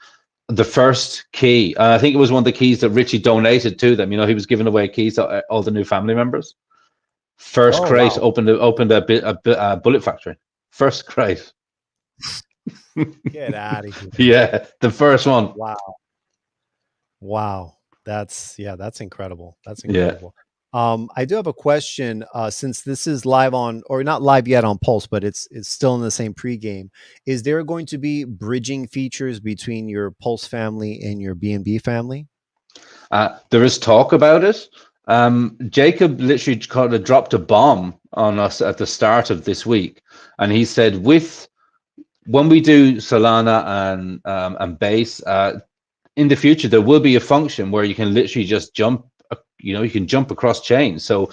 Speaker 1: The first key, I think it was one of the keys that Richie donated to them. You know, he was giving away keys to all the new family members. First crate opened a bullet factory. First crate.
Speaker 2: Get out of here.
Speaker 1: Yeah, the first one.
Speaker 2: Wow. That's incredible. That's incredible. I do have a question, since this is live on, or not live yet on Pulse, but it's still in the same pregame. Is there going to be bridging features between your Pulse family and your BNB family?
Speaker 1: There is talk about it. Jacob literally kind of dropped a bomb on us at the start of this week, and he said, when we do Solana and Base, in the future, there will be a function where you can literally just jump, you can jump across chains. So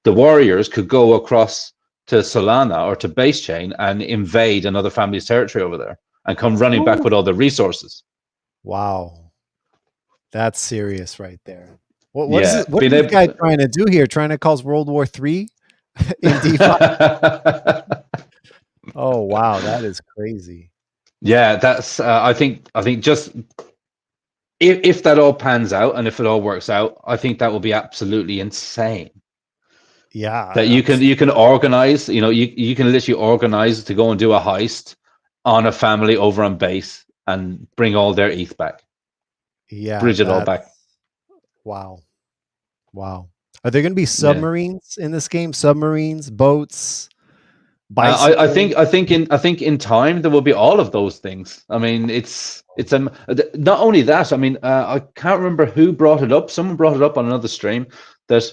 Speaker 1: the warriors could go across to Solana or to Base Chain and invade another family's territory over there and come running back with all the resources.
Speaker 2: Wow. That's serious right there. What is this guy trying to do here? Trying to cause World War III in DeFi? Oh, wow. That is crazy.
Speaker 1: Yeah, that's, I think just if that all pans out and if it all works out, I think that will be absolutely insane.
Speaker 2: Yeah,
Speaker 1: That you can organize, you can literally organize to go and do a heist on a family over on base and bring all their ETH back.
Speaker 2: yeah,
Speaker 1: Bridge it all
Speaker 2: that's
Speaker 1: back.
Speaker 2: wow. Wow. Are there going to be submarines in this game? Submarines, boats, bicycles?
Speaker 1: I think in time there will be all of those things. I mean, it's not only that. I mean, I can't remember who brought it up. Someone brought it up on another stream that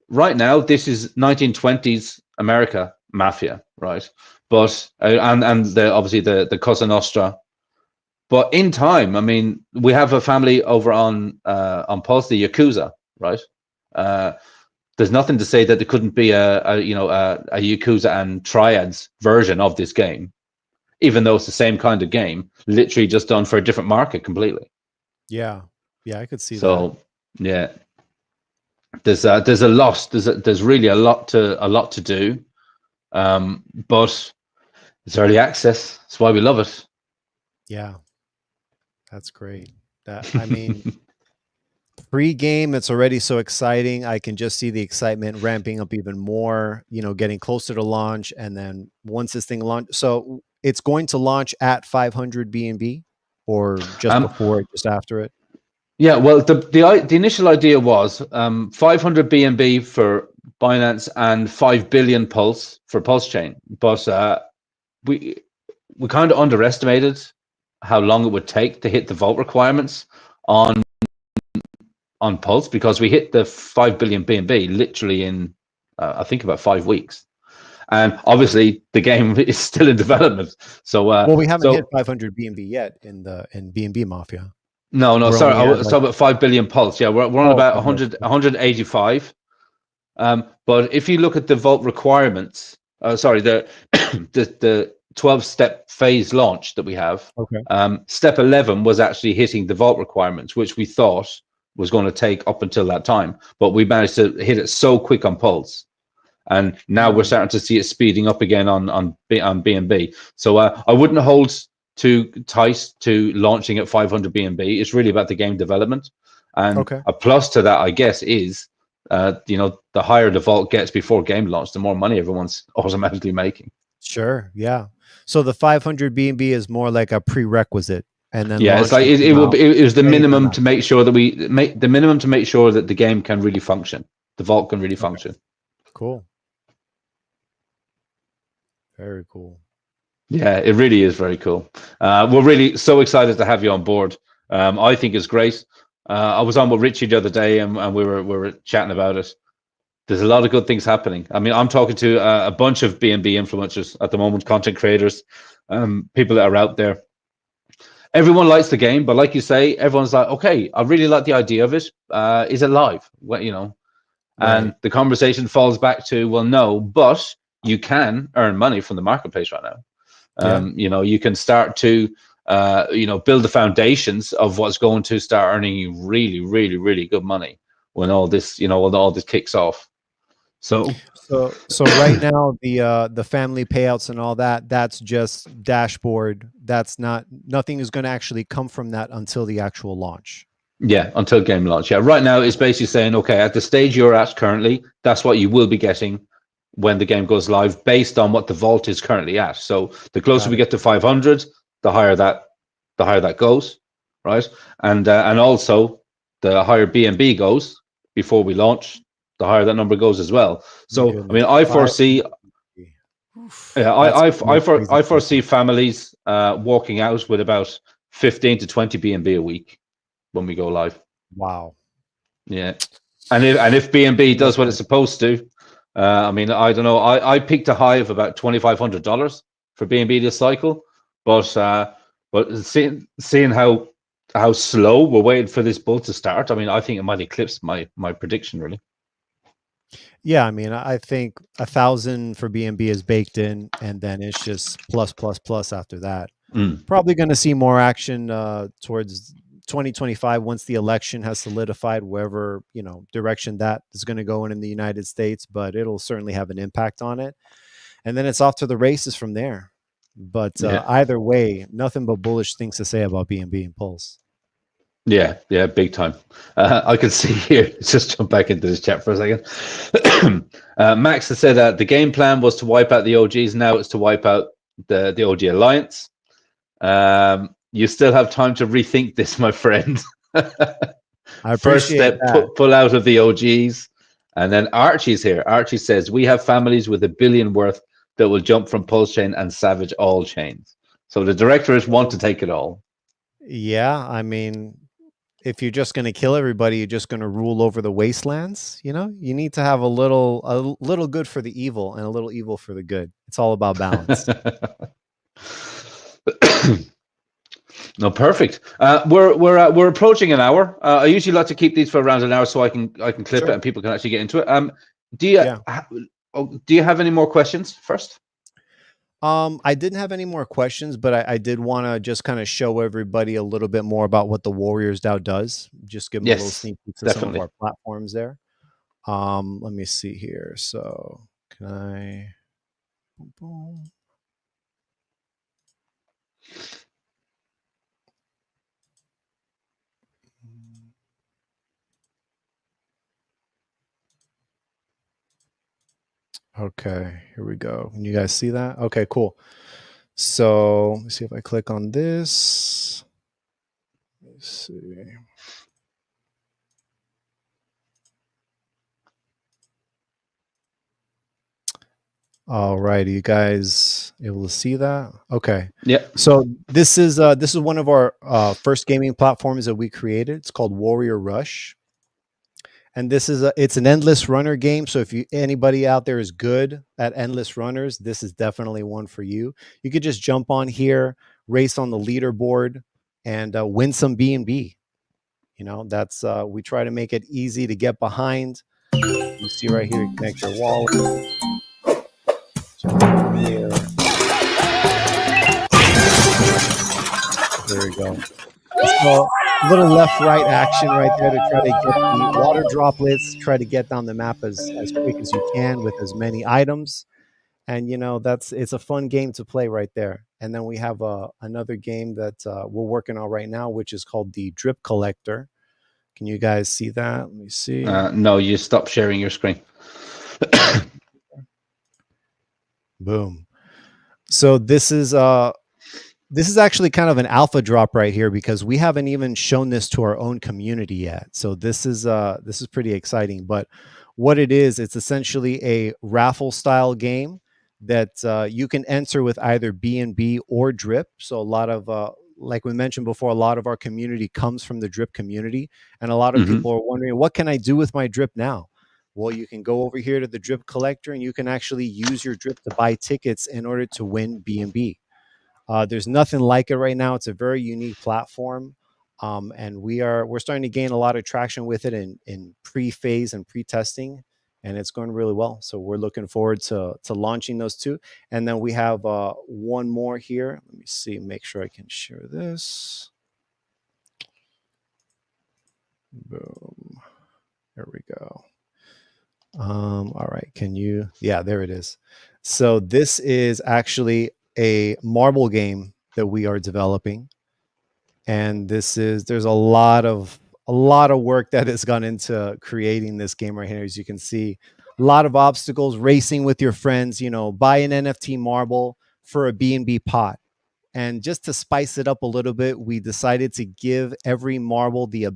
Speaker 1: right now this is 1920s America mafia, right? But and obviously the Cosa Nostra. But in time, I mean, we have a family over on Pulse, the Yakuza, right? There's nothing to say that there couldn't be a Yakuza and Triads version of this game, even though it's the same kind of game, literally just done for a different market completely.
Speaker 2: Yeah, yeah, I could see that.
Speaker 1: So yeah, there's a lot. There's really a lot to do, but it's early access. That's why we love it.
Speaker 2: Yeah, that's great. I mean, pre-game, it's already so exciting. I can just see the excitement ramping up even more, getting closer to launch. And then once this thing launch, so it's going to launch at 500 BNB or just before it, just after it?
Speaker 1: Yeah, well, the initial idea was 500 BNB for Binance and 5 billion Pulse for Pulse Chain. But we kind of underestimated how long it would take to hit the vault requirements on Pulse, because we hit the 5 billion BNB literally in I think about 5 weeks, and obviously the game is still in development. So
Speaker 2: well, we haven't hit 500 BNB yet in BNB Mafia.
Speaker 1: No, sorry, I was talking about 5 billion Pulse. Yeah, we're on about 185. But if you look at the vault requirements, the 12-step phase launch that we have, step 11 was actually hitting the vault requirements, which we thought was going to take up until that time, but we managed to hit it so quick on Pulse, and now we're starting to see it speeding up again on BNB. So I wouldn't hold too tight to launching at 500 BNB. It's really about the game development, and a plus to that, I guess, is the higher the vault gets before game launch, the more money everyone's automatically making.
Speaker 2: Sure, yeah. So the 500 BNB is more like a prerequisite, and then
Speaker 1: it's like it was the minimum to make sure that the game can really function, the vault can really function.
Speaker 2: Cool. Very cool.
Speaker 1: Yeah, it really is very cool. We're really so excited to have you on board. I think it's great. I was on with Richie the other day, and we were chatting about it. There's a lot of good things happening. I mean, I'm talking to a bunch of BNB influencers at the moment, content creators, people that are out there. Everyone likes the game, but like you say, everyone's like, okay, I really like the idea of it. Is it live? Well, and the conversation falls back to, well, no, but you can earn money from the marketplace right now. You can start to build the foundations of what's going to start earning you really, really, really good money when all this kicks off. So
Speaker 2: right now the family payouts and all that's just dashboard. That's nothing is going to actually come from that until the actual launch.
Speaker 1: Yeah, until game launch. Yeah, right now it's basically saying, okay, at the stage you're at currently, that's what you will be getting when the game goes live, based on what the vault is currently at. So the closer we get to 500, the higher that goes, right? And also the higher BNB goes before we launch, the higher that number goes as well. So I mean, I foresee, I foresee families walking out with about 15 to 20 BNB a week when we go live.
Speaker 2: Wow.
Speaker 1: Yeah, and if BNB does what it's supposed to, I mean, I don't know. I picked a high of about $2,500 for BNB this cycle, but seeing how slow we're waiting for this bull to start, I mean, I think it might eclipse my prediction, really.
Speaker 2: Yeah, I mean, I think 1,000 for BNB is baked in, and then it's just plus after that. Probably going to see more action towards 2025 once the election has solidified wherever direction that is going to go in the United States, but it'll certainly have an impact on it, and then it's off to the races from there. But either way, nothing but bullish things to say about BNB and Pulse.
Speaker 1: Yeah, yeah, big time. I can see here. Just jump back into this chat for a second. Max has said the game plan was to wipe out the OGs. Now it's to wipe out the OG Alliance. You still have time to rethink this, my friend.
Speaker 2: I
Speaker 1: First
Speaker 2: appreciate
Speaker 1: step,
Speaker 2: that.
Speaker 1: pull out of the OGs. And then Archie's here. Archie says, we have families with $1 billion worth that will jump from Pulse Chain and savage all chains. So the directors want to take it all.
Speaker 2: Yeah, I mean, if you're just going to kill everybody, you're just going to rule over the wastelands. You know, you need to have a little good for the evil and a little evil for the good. It's all about balance.
Speaker 1: No, perfect. We're approaching an hour. I usually like to keep these for around an hour so I can clip
Speaker 2: Sure.
Speaker 1: it and people can actually get into it. Do you have any more questions first?
Speaker 2: I didn't have any more questions, but I did want to just kind of show everybody a little bit more about what the Warriors DAO does. Just give them a little sneak peek to some of our platforms there. Let me see here. So can I? Boom. Okay, here we go. Can you guys see that? Okay, cool. So let's see if I click on this. Let's see. All right, are you guys able to see that? Okay.
Speaker 1: Yeah.
Speaker 2: So this is one of our first gaming platforms that we created. It's called Warrior Rush. And this is it's an endless runner game. So if anybody out there is good at endless runners, this is definitely one for you. You could just jump on here, race on the leaderboard, and win some B&B. You know, that's we try to make it easy to get behind. You see right here, you connect your wallet. Here. There we go. So a little left-right action right there to try to get the water droplets, try to get down the map as quick as you can with as many items. And, you know, it's a fun game to play right there. And then we have another game that we're working on right now, which is called the Drip Collector. Can you guys see that? Let me see.
Speaker 1: No, you stop sharing your screen.
Speaker 2: Boom. So this is actually kind of an alpha drop right here because we haven't even shown this to our own community yet. So this is pretty exciting. But what it is, it's essentially a raffle style game that you can enter with either BNB or Drip. So a lot of like we mentioned before, a lot of our community comes from the Drip community, and a lot of people are wondering, what can I do with my Drip now? Well, you can go over here to the Drip Collector, and you can actually use your Drip to buy tickets in order to win BNB. There's nothing like it right now. It's a very unique platform, and we're starting to gain a lot of traction with it in pre-phase and pre-testing, and it's going really well. So we're looking forward to launching those two. And then we have one more here. Let me see, make sure I can share this. Boom. There we go. All right, can you? Yeah, there it is. So this is actually a marble game that we are developing, and there's a lot of work that has gone into creating this game right here. As you can see, a lot of obstacles, racing with your friends, you know, buy an NFT marble for a BNB pot. And just to spice it up a little bit, we decided to give every marble the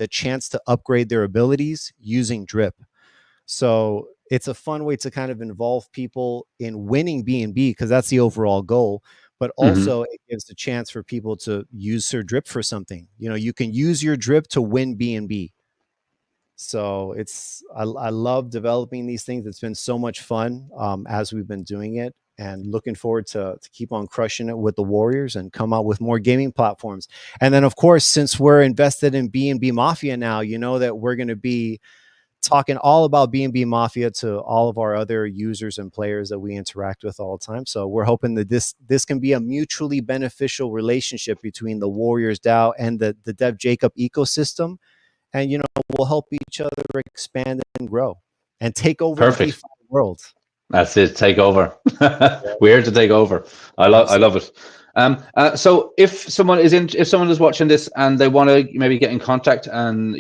Speaker 2: chance to upgrade their abilities using Drip. So it's a fun way to kind of involve people in winning BNB because that's the overall goal. But also it gives a chance for people to use their Drip for something. You know, you can use your Drip to win BNB. So I love developing these things. It's been so much fun as we've been doing it, and looking forward to keep on crushing it with the Warriors and come out with more gaming platforms. And then, of course, since we're invested in BNB Mafia now, you know that we're going to be talking all about BNB Mafia to all of our other users and players that we interact with all the time. So we're hoping that this can be a mutually beneficial relationship between the Warriors DAO and the Dev Jacob ecosystem. And, you know, we'll help each other expand and grow and take over the DeFi world.
Speaker 1: That's it. Take over. We're here to take over. I love it. So if someone is watching this and they want to maybe get in contact and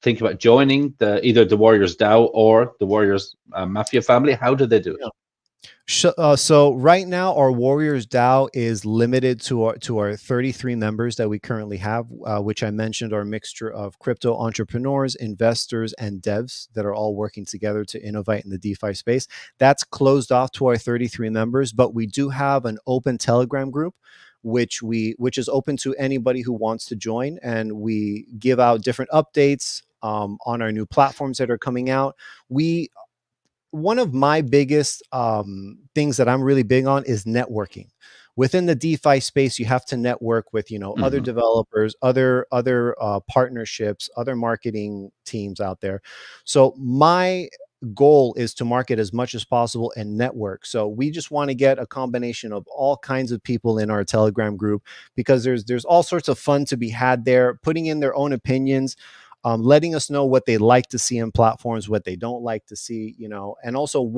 Speaker 1: think about joining either the Warriors DAO or the Warriors Mafia family, how do they do it?
Speaker 2: So right now, our Warriors DAO is limited to our 33 members that we currently have, which I mentioned are a mixture of crypto entrepreneurs, investors, and devs that are all working together to innovate in the DeFi space. That's closed off to our 33 members, but we do have an open Telegram group, which is open to anybody who wants to join, and we give out different updates on our new platforms that are coming out. One of my biggest things that I'm really big on is networking. Within the DeFi space, you have to network with, other developers, other partnerships, other marketing teams out there. So my goal is to market as much as possible and network. So we just want to get a combination of all kinds of people in our Telegram group, because there's all sorts of fun to be had there, putting in their own opinions, letting us know what they like to see in platforms, what they don't like to see, and also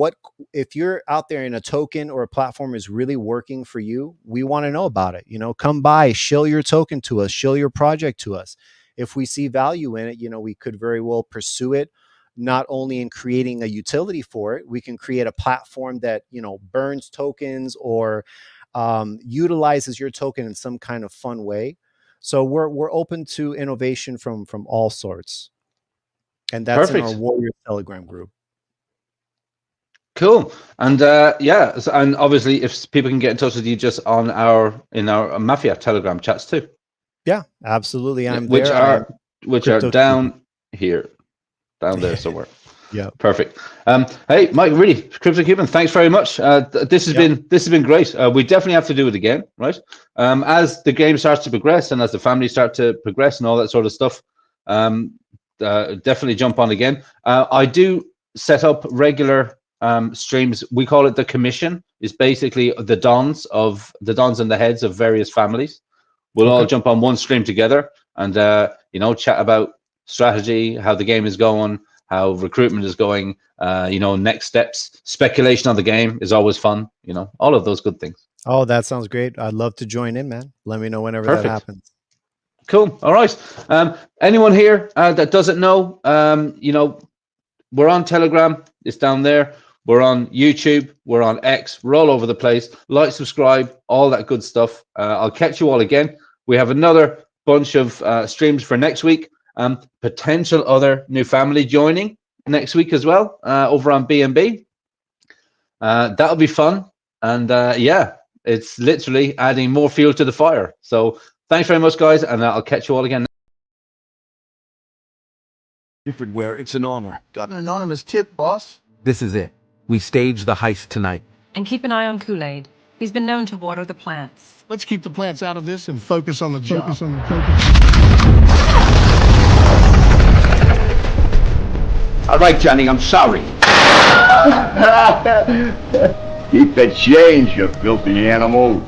Speaker 2: if you're out there and a token or a platform is really working for you, we want to know about it. Come by, show your token to us, show your project to us. If we see value in it, we could very well pursue it, not only in creating a utility for it, we can create a platform that, burns tokens or utilizes your token in some kind of fun way. So we're open to innovation from all sorts, and that's
Speaker 1: Perfect.
Speaker 2: in our Warriors Telegram group.
Speaker 1: Cool. And and obviously, if people can get in touch with you just in our Mafia Telegram chats too.
Speaker 2: Yeah, absolutely.
Speaker 1: Which are down here, down there somewhere.
Speaker 2: Yeah.
Speaker 1: Perfect. Hey, Mike, really, KvltDeFi, thanks very much. This has been great. We definitely have to do it again, right? As the game starts to progress and as the families start to progress and all that sort of stuff, definitely jump on again. I do set up regular streams. We call it the commission. It's basically the dons and the heads of various families. We'll all jump on one stream together and chat about strategy, how the game is going, how recruitment is going, next steps. Speculation on the game is always fun, all of those good things.
Speaker 2: Oh, that sounds great. I'd love to join in, man. Let me know whenever that happens.
Speaker 1: Cool. All right. Anyone here that doesn't know, we're on Telegram. It's down there. We're on YouTube. We're on X. We're all over the place. Like, subscribe, all that good stuff. I'll catch you all again. We have another bunch of streams for next week. Potential other new family joining next week as well over on BNB. That'll be fun. And it's literally adding more fuel to the fire. So thanks very much, guys. And I'll catch you all again.
Speaker 3: Different where it's an honor. Got an anonymous tip, boss?
Speaker 4: This is it. We stage the heist tonight.
Speaker 5: And keep an eye on Kool-Aid. He's been known to water the plants.
Speaker 3: Let's keep the plants out of this and focus on the job.
Speaker 6: All right, Johnny, I'm sorry. Keep the change, you filthy animal.